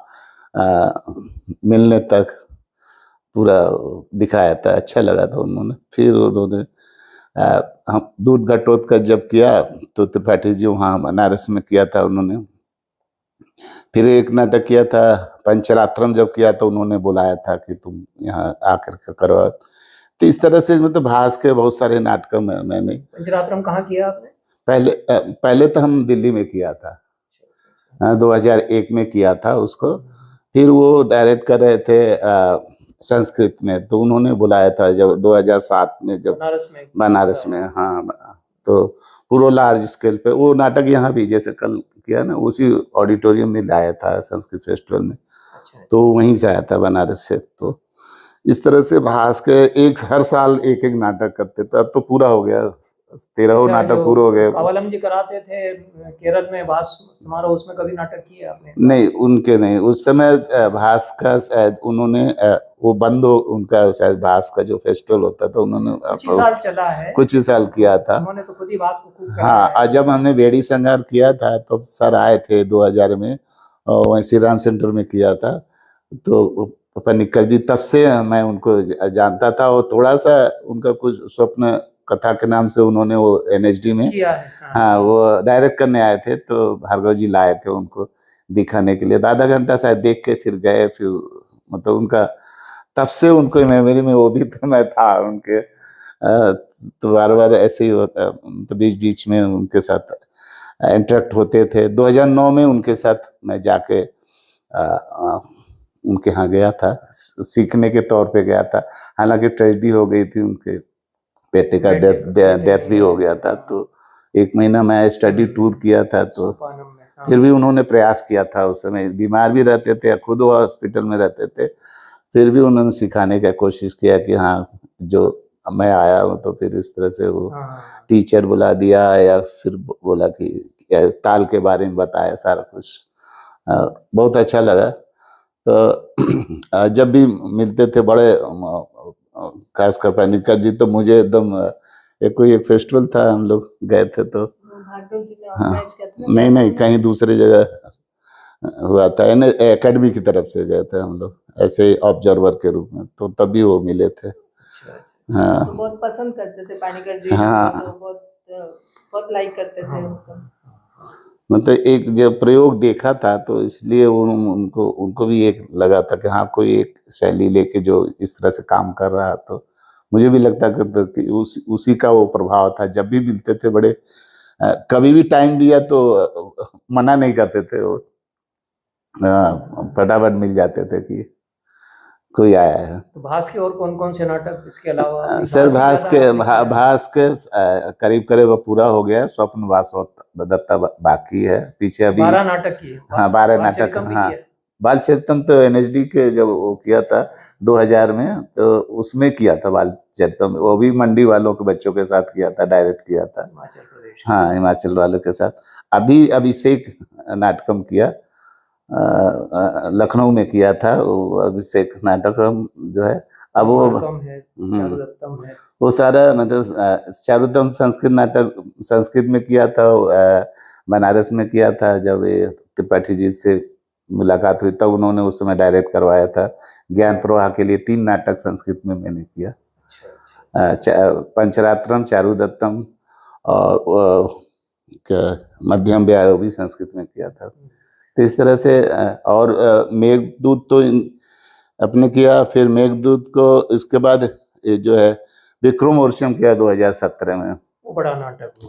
मिलने तक पूरा दिखाया था। अच्छा लगा था उन्होंने। फिर उन्होंने हम दूध घटोत्कच जब किया तो त्रिपाठी जी वहाँ बनारस में किया था उन्होंने। फिर एक नाटक किया था पंचरात्रम जब किया तो उन्होंने बुलाया था कि तुम यहाँ आकर के करो। तो इस तरह से मतलब भास के बहुत सारे नाटक मैंने पंचरात्रम कहाँ किया आपने? पहले तो हम दिल्ली में किया था। 2001 में किया था उसको। फिर वो डायरेक्ट कर रहे थे संस्कृत में, तो उन्होंने बुलाया था जब 2007 में जब बनारस में। हाँ, तो पूरा लार्ज स्केल पे वो नाटक यहाँ भी जैसे कल किया ना, उसी ऑडिटोरियम में लाया था संस्कृत फेस्टिवल में। तो वहीं से आया था बनारस से। तो इस तरह से भास के हर साल एक एक नाटक करते थे। अब तो पूरा हो गया, 13 नाटक पूरे हो गए। कावलम जी कराते थे केरल में भास समारोह, उसमें कभी नाटक किए आपने? नहीं, उनके नहीं। उस समय भास का शायद उन्होंने वो बंद हो, उनका शायद भास का जो फेस्टिवल होता था उन्होंने कुछ ही साल चला है, कुछ ही साल किया था। उन्होंने तो खुद ही भास को खूब हाँ, और जब हमने बेड़ी संगार किया था तो सर आए थे 2000 में, और वहीं श्री राम सेंटर में किया था। तो पनिक्कर जी, तब से मैं उनको जानता था। और थोड़ा सा उनका कुछ स्वप्न कथा के नाम से उन्होंने वो NHD में किया है। हाँ, वो डायरेक्ट करने आए थे, तो भार्गव जी लाए थे उनको दिखाने के लिए। आधा घंटा शायद देख के फिर गए। फिर मतलब उनका तब से उनको मेमोरी में वो भी तो मैं था उनके। तो बार बार ऐसे ही होता, तो बीच बीच में उनके साथ इंटरेक्ट होते थे। 2009 में उनके साथ मैं जाके उनके यहाँ गया था, सीखने के तौर पे गया था। हालांकि ट्रेजेडी हो गई थी, उनके बेटे का डेथ भी हो गया था। तो 1 महीना मैं स्टडी टूर किया था। तो फिर भी उन्होंने प्रयास किया था। उस समय बीमार भी रहते थे, खुद वो हॉस्पिटल में रहते थे। फिर भी उन्होंने सिखाने का कोशिश किया कि हाँ, जो मैं आया हूँ तो फिर इस तरह से वो टीचर बुला दिया, या फिर बोला कि ताल के बारे में बताया सारा कुछ। बहुत अच्छा लगा। तो जब भी मिलते थे बड़े, खासकर पनिक्कर जी, तो मुझे एकदम कोई एक फेस्टिवल था, हम लोग गए थे तो हाँ, नहीं, कहीं दूसरी जगह हुआ था, एकेडमी की तरफ से गए थे हम लोग ऐसे ऑब्जर्वर के रूप में। तो तभी वो मिले थे। हाँ, तो बहुत पसंद करते थे पानीकर जी। हाँ, तो बहुत लाइक करते थे उनको। मतलब एक जब प्रयोग देखा था तो इसलिए उनको भी एक लगा था कि हाँ, कोई एक शैली लेके जो इस तरह से काम कर रहा। तो मुझे भी लगता कि उसी का वो प्रभाव था। जब भी मिलते थे बड़े कभी भी टाइम दिया तो मना नहीं करते थे वो। फटाफट मिल जाते थे कि कोई आया है। तो भास के और कौन कौन से नाटक इसके अलावा? सर भास के करीब करीब पूरा हो गया। स्वप्न वासवदत्ता बाकी है पीछे अभी। 12 नाटक किए। हाँ, 12 नाटक। हाँ, बाल चरितम तो NHD के जब वो किया था 2000 में, तो उसमें किया था बाल चरितम। वो भी मंडी वालों के बच्चों के साथ किया था, डायरेक्ट किया था। हाँ, हिमाचल वालों के साथ। अभी अभिषेक नाटकम किया, लखनऊ में किया था वो अभिषेक नाटक जो है। अब वो सारा मतलब चारुतम संस्कृत नाटक संस्कृत में किया था। बनारस में किया था जब त्रिपाठी जी से मुलाकात हुई, तब उन्होंने उस समय डायरेक्ट करवाया था। ज्ञान प्रवाह के लिए 3 नाटक संस्कृत में मैंने किया। पंचरात्रम, चारुदत्तम और मध्यम व्याय भी संस्कृत में किया था। तो इस तरह से और मेघदूत तो अपने किया। फिर मेघदूत को इसके बाद ये जो है विक्रम ओरछम किया 2017 में। वो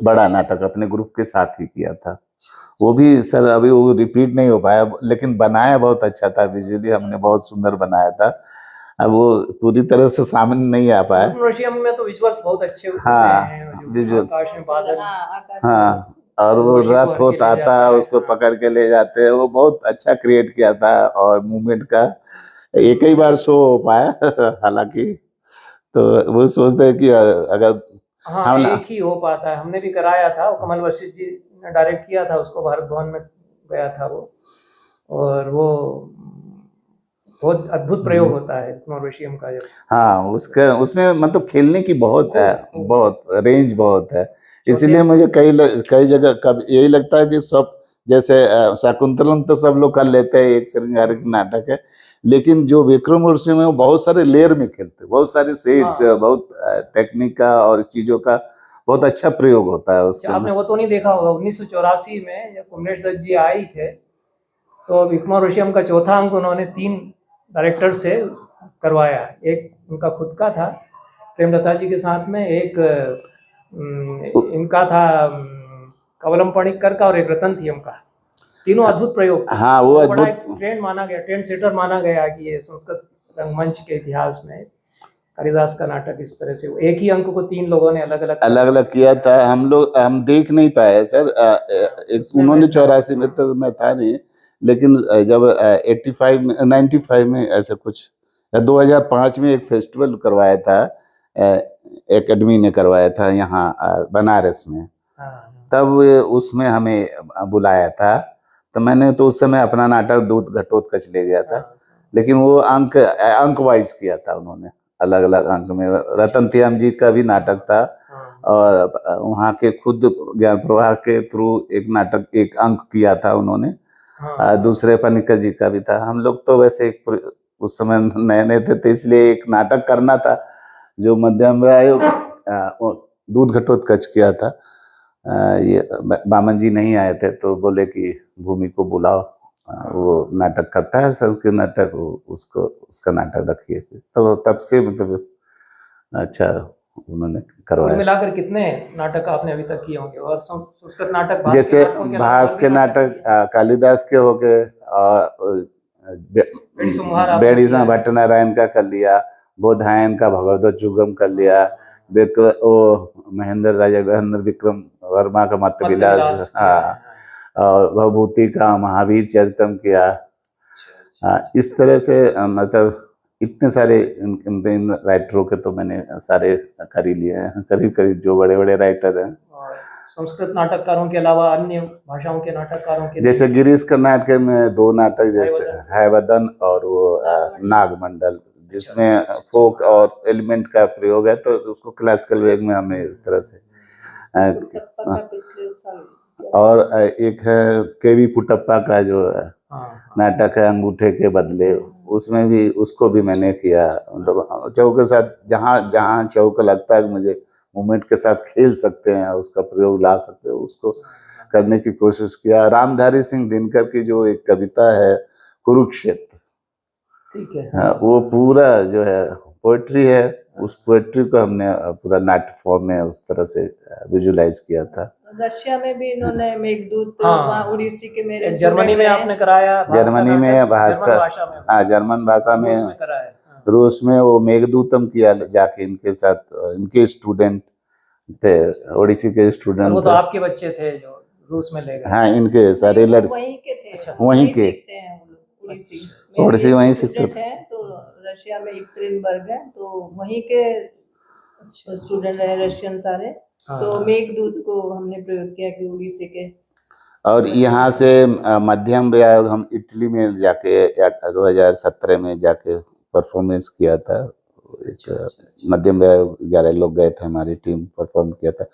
बड़ा नाटक अपने ग्रुप के साथ ही किया था। वो भी सर अभी वो रिपीट नहीं हो पाया, लेकिन बनाया बहुत अच्छा था। विजुअली हमने बहुत सुंदर बनाया था। अब वो पूरी तरह से सामने नहीं आ पाया। में तो विजुअल्स बहुत अच्छे हैं। हाँ, विजुअल। आकाश में बादल। हाँ, और वो रथ होता था, उसको पकड़ के ले जाते हैं। वो बहुत अच्छा क्रिएट किया था। और मूवमेंट का एक ही बार शो हो पाया हालांकि। तो वो सोचते हैं कि अगर हाँ, एक ही हो पाता है। हमने भी कराया था, वो कमल वशिष्ठ जी ने डायरेक्ट किया था उसको, भारत भवन में गया था वो। और वो बहुत अद्भुत प्रयोग होता है मॉरिशियम का। हाँ, उसमें मतलब खेलने की बहुत रेंज बहुत है। इसलिए मुझे कई जगह कब यही लगता है कि सब जैसे शाकुंतलम तो सब लोग कर लेते हैं, एक श्रृंगारिक नाटक है, लेकिन जो विक्रम उर्वशी में वो बहुत सारे लेयर में खेलते हैं, बहुत सारे सेट्स, हाँ। बहुत टेक्निक का और चीजों का बहुत अच्छा प्रयोग होता है उसके आपने वो तो नहीं देखा होगा 1984 में जब कुमरेश दत्त जी आई थे तो विक्रमादित्यम का चौथा अंक उन्होंने 3 डायरेक्टर से करवाया। एक उनका खुद का था प्रेमलता जी के साथ में, एक इनका था कवलम पणिक्कर का, और एक रतन थी उनका। तीनों अद्भुत प्रयोग थे। हाँ, वो बड़ा एक अद्भुत ट्रेंड माना गया, ट्रेंड सेटर माना गया कि ये संस्कृत रंगमंच के इतिहास में कालिदास का नाटक इस तरह से एक ही अंक को 3 लोगों ने अलग अलग किया था। हम देख नहीं पाए सर, एक उन्होंने 84 में तो मैं था नहीं, लेकिन जब 85 में 95 में ऐसा कुछ, 2005 में एक फेस्टिवल करवाया था, एकेडमी ने करवाया था यहाँ बनारस में, तब उसमें हमें बुलाया था। तो मैंने तो उस समय अपना नाटक दूध घटोत्कच ले गया था, लेकिन वो अंक वाइज किया था उन्होंने, अलग अलग अंक में। रतन त्याम जी का भी नाटक था, और वहाँ के खुद ज्ञान प्रवाह के थ्रू एक नाटक, एक अंक किया था उन्होंने। दूसरे पनिकर जी का भी था। हम लोग तो वैसे उस समय नए नए थे, तो इसलिए एक नाटक करना था जो मध्यम आयोग दूध घटोत्कच किया था। ये बामन जी नहीं आए थे तो बोले कि भूमि को बुलाओ, वो नाटक करता है संस्कृत नाटक, उसको उसका नाटक रखिए। तो तब से मतलब अच्छा उन्होंने करवाया। मिलाकर कितने नाटक आपने अभी तक किए होंगे? और संस्कृत नाटक जैसे भास के नाटक कालिदास के हो गए, और बेड़ी भट्टनारायण का कर लिया, बोधायन का भगवत चुगम कर लिया, महेंद्र राजा गहेंद्र विक्रम वर्मा का मत विलास, हाँ, और भवभूति का महावीर चरितम किया। इस तरह से मतलब इतने सारे इन राइटरों के तो मैंने सारे कर ही लिए हैं, करीब करीब जो बड़े बड़े राइटर हैं। संस्कृत नाटककारों के अलावा अन्य भाषाओं के नाटककारों के, जैसे गिरीश कर्नाटक में 2 नाटक, जैसे हैवदन और वो नागमंडल, जिसमें फोक और एलिमेंट का प्रयोग है, तो उसको क्लासिकल वेग में हमने इस तरह से। और एक है केवी पुटप्पा का जो नाटक है अंगूठे के बदले, उसमें भी उसको भी मैंने किया। मतलब चौक के साथ जहाँ जहाँ चौक लगता है मुझे मूवमेंट के साथ खेल सकते हैं, उसका प्रयोग ला सकते हैं, उसको करने की कोशिश किया। रामधारी सिंह दिनकर की जो एक कविता है कुरुक्षेत्र, ठीक है, वो पूरा जो है पोएट्री है, उस पोएट्री को हमने पूरा नाट्य फॉर्म में उस तरह से विजुलाइज किया था। रशिया में भी इन्होंने मेघदूत, उड़ीसी के मेरे जर्मनी में आपने कराया, जर्मनी में भास्कर, हाँ जर्मन भाषा में, रूस में वो मेघदूतम किया जाके इनके साथ, इनके स्टूडेंट थे, ओडिसी के स्टूडेंट। वो तो आपके बच्चे थे जो रूस में ले गए? हाँ, इनके सारे लड़के वहीं के थे। अच्छा, वहीं के उड़ीसी वहीं सीखते थे। तो रशिया में इक्तरिनबर्ग है, तो वहीं के स्टूडेंट रहे रशियन सारे। तो मेघदूत को हमने प्रयोग किया कि उड़ीसी के। और यहाँ से मध्यम आयोग हम इटली में जाके 2017 में जाके परफॉर्मेंस किया था। मध्यम आयोग 11 लोग गए थे, हमारी टीम परफॉर्म किया था।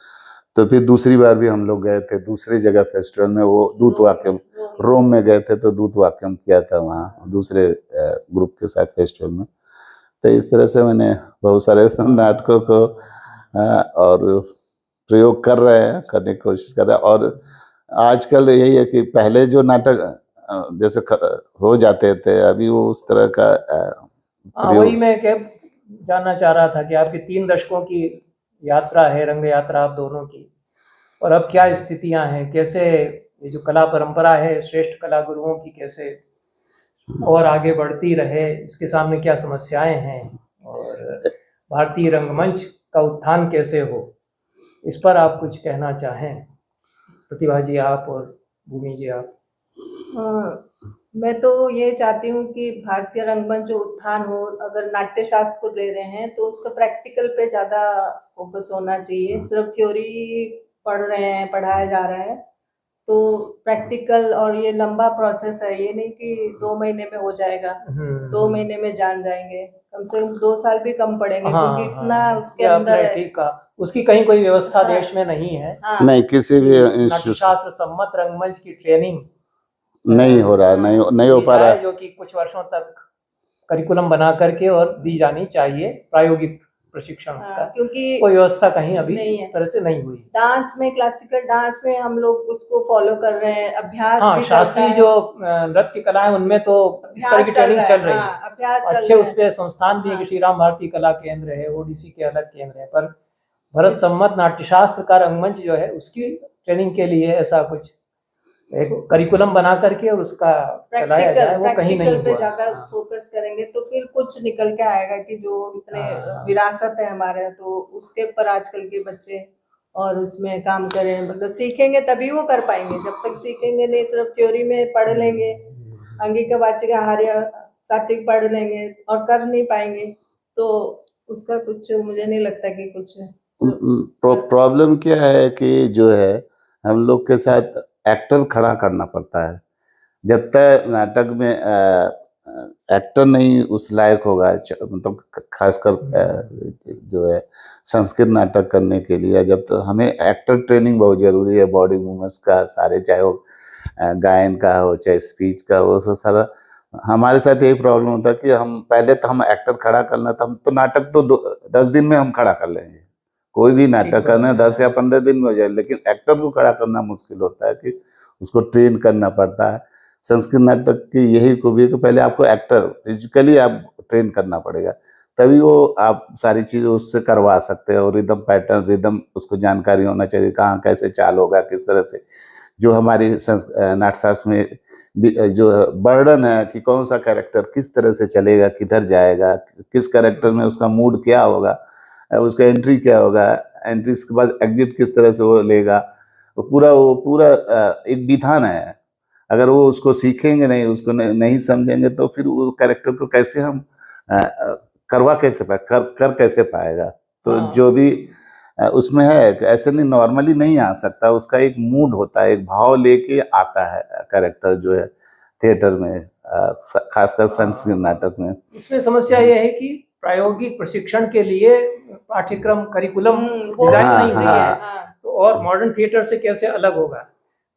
तो फिर दूसरी बार भी हम लोग गए थे दूसरी जगह फेस्टिवल में, वो दूत वाक्यम, रोम में गए थे तो दूत वाक्यम किया था वहाँ दूसरे ग्रुप के साथ फेस्टिवल में। तो इस तरह से मैंने बहुत सारे नाटकों को और प्रयोग कर रहे हैं, करने की कोशिश कर रहे हैं। और आजकल यही है कि पहले जो नाटक जैसे हो जाते थे, अभी वो उस तरह का वही मैं जानना चाह रहा था कि आपकी 3 दशकों की यात्रा है, रंग यात्रा आप दोनों की, और अब क्या स्थितियां हैं, कैसे ये जो कला परंपरा है श्रेष्ठ कला गुरुओं की कैसे और आगे बढ़ती रहे, इसके सामने क्या समस्याएं हैं, और भारतीय रंगमंच का उत्थान कैसे हो, इस पर आप कुछ कहना चाहें? प्रतिभा जी आप और भूमि जी आप। मैं तो ये चाहती हूँ कि भारतीय रंगमंच जो उत्थान हो, अगर नाट्य शास्त्र को ले रहे हैं तो उसका प्रैक्टिकल पे ज़्यादा फोकस होना चाहिए। सिर्फ थ्योरी पढ़ रहे हैं, पढ़ाया जा रहा है, तो प्रैक्टिकल और ये लंबा प्रोसेस है, ये नहीं कि 2 महीने में हो जाएगा, 2 महीने में जान जाएंगे, कम से कम 2 साल भी कम पड़ेंगे, क्योंकि इतना उसके ये अंदर आपने है। ठीक कहा, उसकी कहीं कोई व्यवस्था हाँ। देश में नहीं है हाँ। नहीं, किसी भी नाट्यशास्त्र सम्मत रंगमंच की ट्रेनिंग नहीं हो रहा, नहीं हो दी पा रहा जाए, जो कि कुछ वर्षों तक करिकुलम बना करके और दी जानी चाहिए, प्रायोगिक प्रशिक्षण उसका। क्योंकि कोई व्यवस्था कहीं अभी नहीं इस तरह से नहीं हुई। डांस में, क्लासिकल डांस में हम लोग उसको फॉलो कर रहे हैं, अभ्यास हाँ, भी चलता शास्त्रीय है। जो नृत्य कला है उनमें तो इस तरह की ट्रेनिंग चल रही है। अभ्यास चल अच्छे रहा उस पे संस्थान भी है कि श्री राम भारती कला केंद्र है, ओडिसी के अलग केंद्र है, पर भरत सम्मत नाट्यशास्त्र का रंगमंच जो है उसकी ट्रेनिंग के लिए ऐसा कुछ एक करिकुलम बना करके और उसका चलाया जाए, वो कहीं नहीं पे हुआ। ज्यादा फोकस करेंगे तो फिर कुछ निकल के आएगा कि जो इतने विरासत है हमारे, तो उसके ऊपर आजकल के बच्चे और उसमें काम करें, मतलब सीखेंगे तभी वो कर पाएंगे। जब तक सीखेंगे नहीं, सिर्फ थ्योरी में पढ़ लेंगे, अंगिका वाचिका आहार्य सात्विक पढ़ लेंगे और कर नहीं पाएंगे, तो उसका कुछ मुझे नहीं लगता कि कुछ प्रॉब्लम क्या है कि जो है हम लोग के साथ एक्टर खड़ा करना पड़ता है। जब तक नाटक में एक्टर नहीं उस लायक होगा, मतलब खासकर जो है संस्कृत नाटक करने के लिए, जब तक हमें एक्टर ट्रेनिंग बहुत जरूरी है, बॉडी मूवमेंट्स का सारे, चाहे वो गायन का हो चाहे स्पीच का हो, सब सारा। हमारे साथ यही प्रॉब्लम होता है कि हम पहले तो हम एक्टर खड़ा करना था, हम तो नाटक तो 10 दिन में हम खड़ा कर लेंगे, कोई भी नाटक करना 10 या 15 दिन में हो जाए, लेकिन एक्टर को खड़ा करना मुश्किल होता है कि उसको ट्रेन करना पड़ता है। संस्कृत नाटक की यही खूबी है कि पहले आपको एक्टर फिजिकली आप ट्रेन करना पड़ेगा, तभी वो आप सारी चीज़ें उससे करवा सकते हैं। और रिदम पैटर्न, रिदम उसको जानकारी होना चाहिए, कहाँ कैसे चाल होगा, किस तरह से। जो हमारी नाट्यशास्त्र में जो वर्णन है कि कौन सा कैरेक्टर किस तरह से चलेगा, किधर जाएगा, किस कैरेक्टर में उसका मूड क्या होगा, उसका एंट्री क्या होगा, एंट्री के बाद एग्जिट किस तरह से वो लेगा, वो पूरा एक विधान है। अगर वो उसको सीखेंगे नहीं, उसको नहीं समझेंगे, तो फिर वो कैरेक्टर को कैसे हम करवा कैसे पाए, कर कैसे पाएगा। तो जो भी उसमें है, ऐसे नहीं नॉर्मली नहीं आ सकता, उसका एक मूड होता है, एक भाव लेके आता है कैरेक्टर जो है थिएटर में, खासकर संस्कृत नाटक में। इसमें समस्या यह है कि प्रायोगिक प्रशिक्षण के लिए पाठ्यक्रम करिकुलम डिजाइन नहीं हुई है, तो और मॉडर्न थिएटर से कैसे अलग होगा।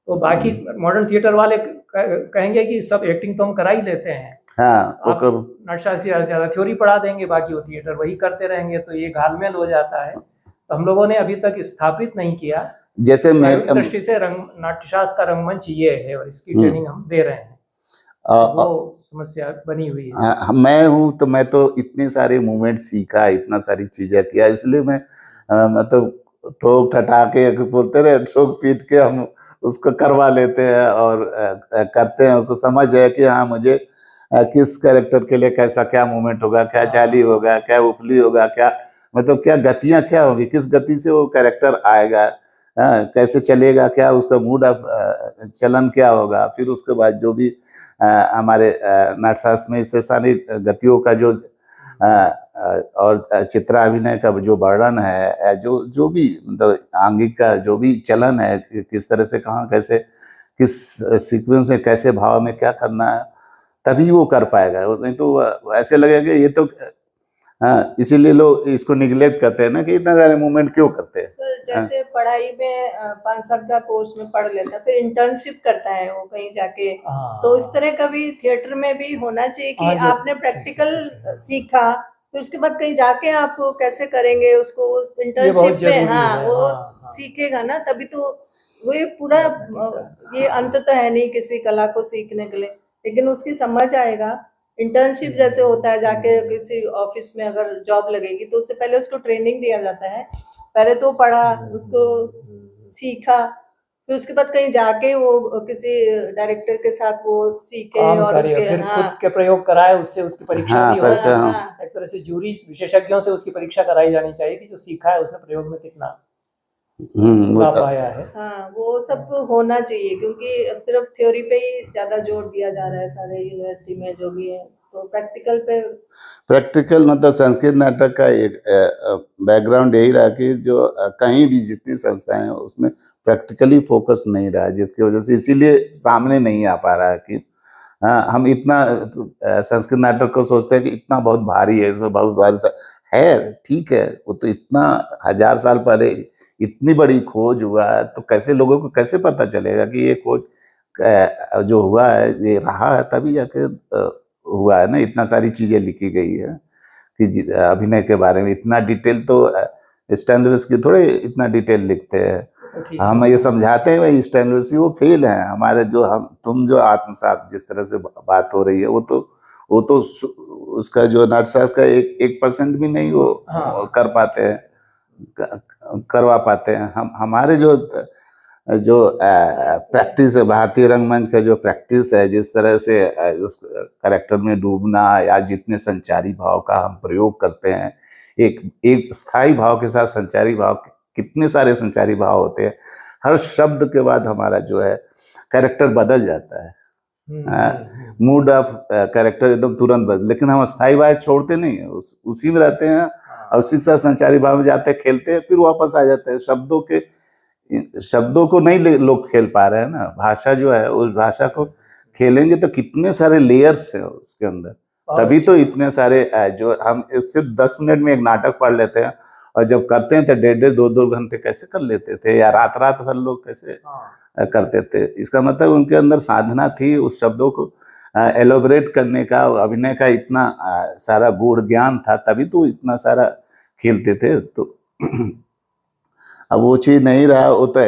तो बाकी मॉडर्न थिएटर वाले कहेंगे कि सब एक्टिंग तो हम करा ही लेते हैं, आप नाट्यशास्त्र ज्यादा थ्योरी पढ़ा देंगे, बाकी वो थिएटर वही करते रहेंगे, तो ये घालमेल हो जाता है। तो हम लोगों ने अभी तक स्थापित नहीं किया, जैसे दृष्टि से नाट्यशास्त्र का रंगमंच ये है और इसकी ट्रेनिंग हम दे रहे हैं, वो समस्या बनी हुई है। मैं हूँ तो मैं तो इतने सारे मूवमेंट सीखा, इतना सारी चीजें किया, इसलिए मैं मतलब ठोक ठटा के बोलते रहे, ठोक पीट के हम उसको करवा लेते हैं और करते हैं। उसको समझ है कि हाँ, मुझे किस कैरेक्टर के लिए कैसा क्या मूवमेंट होगा, क्या चाली होगा, क्या उपली होगा, क्या मतलब क्या गतियां क्या होगी, किस गति से वो कैरेक्टर आएगा, कैसे चलेगा, क्या उसका मूड ऑफ चलन क्या होगा। फिर उसके बाद जो भी हमारे नाट्यशास्त्र में इससे सारी गतियों का जो और चित्राभिनय का जो वर्णन है, जो भी मतलब आंगिक का जो भी चलन है, किस तरह से कहाँ कैसे किस सीक्वेंस में कैसे भाव में क्या करना है, तभी वो कर पाएगा। नहीं तो ऐसे लगेगा ये तो हाँ, इसीलिए लोग इसको निगलेक्ट करते हैं ना कि इतना सारे मूवमेंट क्यों करते हैं। सर जैसे पढ़ाई में 5 साल का कोर्स में पढ़ लेता है, फिर इंटर्नशिप करता है वो कहीं जाके, तो इस तरह का भी थिएटर में भी होना चाहिए कि आपने प्रैक्टिकल सीखा, तो उसके बाद कहीं जाके आप कैसे करेंगे उसको, उस इंटर्नशिप में वो सीखेगा ना, तभी तो वो ये पूरा ये अंत तो है नहीं किसी कला को सीखने के लिए, लेकिन उसकी समझ आएगा। इंटर्नशिप जैसे होता है, जाके किसी ऑफिस में अगर जॉब लगेगी तो उससे पहले उसको ट्रेनिंग दिया जाता है, पहले तो पढ़ा, उसको सीखा, फिर उसके बाद कहीं जाके वो किसी डायरेक्टर के साथ वो सीखे और उसके फिर खुद के प्रयोग कराए, उससे उसकी परीक्षा भी हो। एक तरह से जूरी विशेषज्ञों से उसकी परीक्षा कराई जानी चाहिए कि जो सीखा है उसने प्रयोग में कितना पाया है। हाँ, वो सब होना चाहिए, क्योंकि सिर्फ थ्योरी पे ही ज्यादा जोर दिया जा रहा है सारे यूनिवर्सिटी में जो भी है। तो प्रैक्टिकल मतलब संस्कृत नाटक का एक बैकग्राउंड यही रहा कि जो कहीं भी जितनी संस्थाएं हैं उसमें प्रैक्टिकली फोकस नहीं रहा, जिसकी वजह से इसीलिए सामने नहीं आ पा रहा है कि हाँ, हम इतना संस्कृत नाटक को सोचते हैं कि इतना बहुत भारी है, इसमें बहुत भारी है, ठीक है, वो तो इतना 1000 साल पहले इतनी बड़ी खोज हुआ है, तो कैसे लोगों को कैसे पता चलेगा कि ये खोज जो हुआ है ये रहा है, तभी जाके हुआ है ना। इतना सारी चीजें लिखी गई है कि अभिनय के बारे में इतना डिटेल तो स्टैनलेस की थोड़े इतना डिटेल लिखते हैं। हम ये समझाते हैं भाई स्टैनलेस वो फेल है हमारे, जो हम तुम जो आत्मसात जिस तरह से बात हो रही है वो तो उसका जो नटसास का 1% भी नहीं वो कर पाते हैं, करवा पाते हैं। हम हमारे जो प्रैक्टिस है, भारतीय रंगमंच का जो प्रैक्टिस है, जिस तरह से उस कैरेक्टर में डूबना या जितने संचारी भाव का हम प्रयोग करते हैं, एक स्थायी भाव के साथ संचारी भाव, कितने सारे संचारी भाव होते हैं, हर शब्द के बाद हमारा जो है कैरेक्टर बदल जाता है, मूड ऑफ कैरेक्टर एकदम तुरंत बदल, लेकिन हम स्थायी भाव छोड़ते नहीं है, उसी में रहते हैं और उसी के साथ संचारी भाव में जाते हैं, खेलते हैं, फिर वापस आ जाते हैं। शब्दों को नहीं लोग खेल पा रहे हैं ना, भाषा जो है उस भाषा को खेलेंगे तो कितने सारे लेयर्स हैं उसके अंदर, तभी तो इतने सारे जो हम सिर्फ 10 मिनट में एक नाटक पढ़ लेते हैं और जब करते हैं तो 1.5 2 घंटे कैसे कर लेते थे, या रात भर लोग कैसे करते थे। इसका मतलब उनके अंदर साधना थी, उस शब्दों को एलोबरेट करने का, अभिनय का इतना सारा गूढ़ ज्ञान था, तभी तो इतना सारा खेलते थे। तो अब वो चीज नहीं रहा, वो तो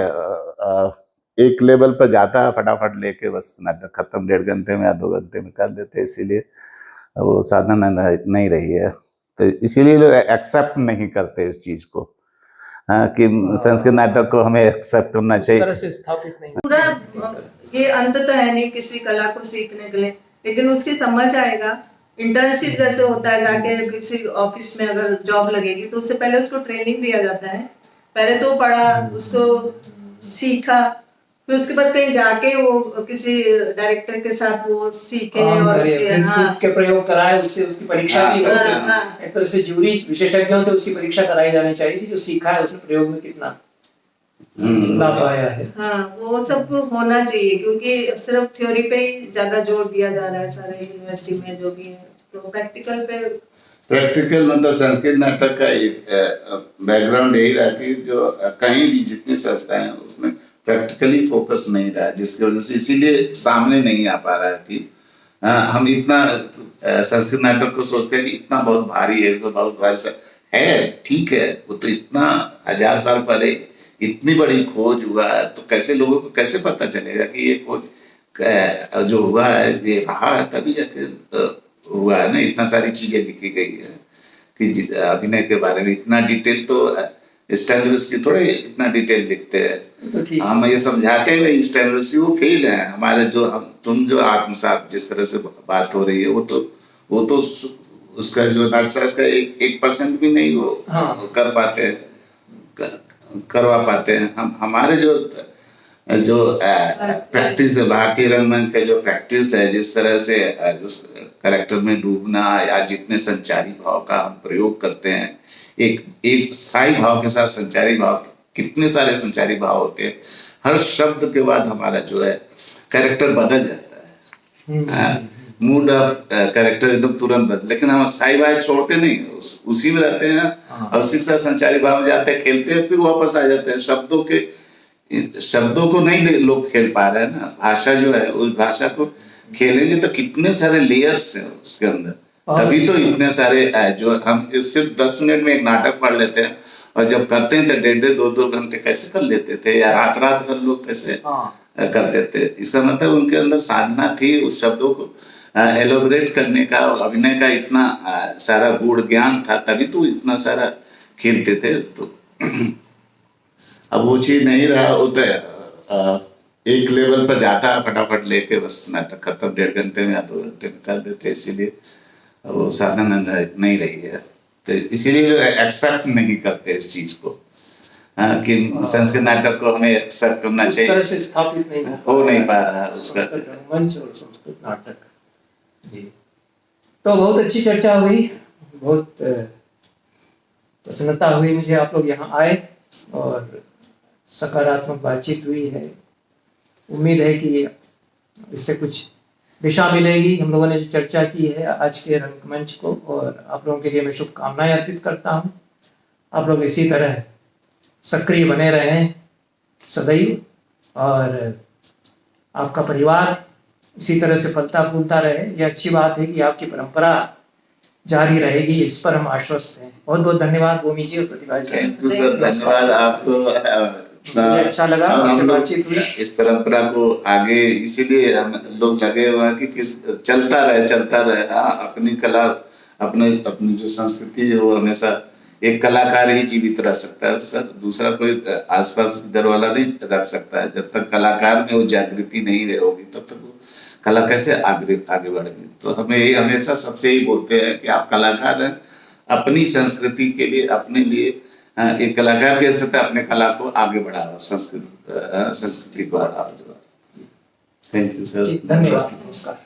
एक लेवल पर जाता है, फटाफट लेके बस नाटक खत्म, 1.5 घंटे में या 2 घंटे में कर देते, इसीलिए वो साधना नहीं रही है। तो इसीलिए लोग एक्सेप्ट नहीं करते इस चीज को, हाँ, कि संस्कृत नाटक को हमें एक्सेप्ट करना चाहिए। तरह से स्थापित नहीं पूरा ये अंत तो है नहीं किसी कला को सीखने के लिए, लेकिन उसकी समझ आएगा। इंटर्नशिप जैसे होता है, जाके किसी ऑफिस में अगर जॉब लगेगी तो उससे पहले उसको ट्रेनिंग दिया जाता है, पहले तो पढ़ा, उसको सीखा, फिर उसके बाद कहीं जाके वो किसी डायरेक्टर के साथ वो सीखे और उसके के प्रयोग कराए, उससे उसकी परीक्षा भी हो। एक तरह से जूरी विशेषज्ञों से उसकी परीक्षा कराई जानी चाहिए कि जो सीखा है उसने प्रयोग में कितना लाभ पाया है। हाँ, वो सब होना चाहिए, क्योंकि सिर्फ थ्योरी पे ही ज्यादा जोर दिया जा रहा है सारे यूनिवर्सिटी में जो भी है, तो प्रैक्टिकल मतलब संस्कृत नाटक का एक बैकग्राउंड यही रहा कि जो कहीं भी जितनी संस्थाएं हैं उसमें प्रैक्टिकली फोकस नहीं रहा, जिसकी वजह से इसीलिए सामने नहीं आ पा रहा है कि हम इतना संस्कृत नाटक को सोचते हैं कि इतना बहुत भारी है, इसमें बहुत भारी है, ठीक है, वो तो इतना 1000 साल पहले इतनी बड़ी खोज हुआ है, तो कैसे लोगों को कैसे पता चलेगा कि ये खोज जो हुआ है ये रहा है, तभी जाके हुआ है ना। इतना सारी चीजें लिखी गई है कि अभिनय के बारे में इतना डिटेल तो स्टैनलेस की थोड़े इतना डिटेल लिखते हैं। हम ये समझाते हैं भाई स्टैनलेस वो फेल है हमारे, जो तुम जो आत्मसात जिस तरह से बात हो रही है वो तो उसका जो नटसास का 1% भी नहीं वो कर पाते हैं, करवा पाते हैं। हम हमारे जो प्रैक्टिस है, भारतीय रंगमंच का जो प्रैक्टिस है, जिस तरह से उस कैरेक्टर में डूबना या जितने संचारी भाव का हम प्रयोग करते हैं, एक स्थायी भाव के साथ संचारी भाव, कितने सारे संचारी भाव होते हैं, हर शब्द के बाद हमारा जो है कैरेक्टर बदल जाता है, मूड ऑफ कैरेक्टर एकदम तुरंत बदल, लेकिन हम स्थायी भाव छोड़ते नहीं, उसी में रहते हैं और उसी के साथ संचारी भाव में जाते हैं, खेलते हैं, फिर वापस आ जाते हैं। शब्दों को नहीं लोग खेल पा रहे हैं ना, भाषा जो है उस भाषा को खेलेंगे तो कितने सारे लेयर्स हैं उसके अंदर, तभी तो इतने सारे जो हम सिर्फ 10 मिनट में एक नाटक पढ़ लेते हैं और जब करते हैं तो 1.5 2 घंटे कैसे कर लेते थे, या रात भर लोग कैसे करते थे। इसका मतलब उनके अंदर साधना थी, उस शब्दों को एलोबरेट करने का, अभिनय का इतना सारा गूढ़ ज्ञान था, तभी तो इतना सारा खेलते थे। तो अब वो चीज नहीं रहा, वो तो एक लेवल पर जाता है, फटाफट लेके बस नाटक खत्म, 1.5 घंटे में या 2 घंटे में कर देते, इसीलिए वो साधना नहीं रही है। तो इसीलिए लोग एक्सेप्ट नहीं करते इस चीज को, कि संस्कृत नाटक को हमें एक्सेप्ट करना चाहिए, उस तरह से स्थापित नहीं हो नहीं पा रहा उसका मंच और संस्कृत नाटक। जी। तो बहुत अच्छी चर्चा हुई, बहुत प्रसन्नता हुई मुझे आप लोग यहाँ आए और सकारात्मक बातचीत हुई है। उम्मीद है कि इससे कुछ दिशा मिलेगी। हम लोगों ने जो चर्चा की है आज के रंगमंच को, और आप लोगों के लिए मैं शुभकामनाएं अर्पित करता हूँ। आप लोग इसी तरह सक्रिय बने रहें सदैव, और आपका परिवार इसी तरह से फलता फूलता रहे। ये अच्छी बात है कि आपकी परंपरा जारी रहेगी, इस पर हम आश्वस्त हैं। बहुत बहुत धन्यवाद भूमि जी और प्रतिभा जी। थैंक यू सर, धन्यवाद आपको। मुझे अच्छा लगा और आपसे हम लोग बातचीत हुई। इस परंपरा को आगे इसीलिए हम लोग लगे हुए हैं कि चलता रहे। हाँ, अपनी कला, अपनी जो संस्कृति है वो हमेशा एक कलाकार ही जीवित रह सकता है सर, दूसरा कोई आसपास इधर वाला नहीं रख सकता है। जब तक कलाकार में वो जागृति नहीं होगी तब तक वो कला कैसे आगे बढ़ेगी। तो हमें यही हमेशा सबसे ही बोलते हैं कि आप कलाकार हैं, अपनी संस्कृति के लिए, अपने लिए एक कलाकार के साथ अपने कला को आगे बढ़ाओ, संस्कृति को बढ़ाओ। थैंक यू सर, धन्यवाद, नमस्कार।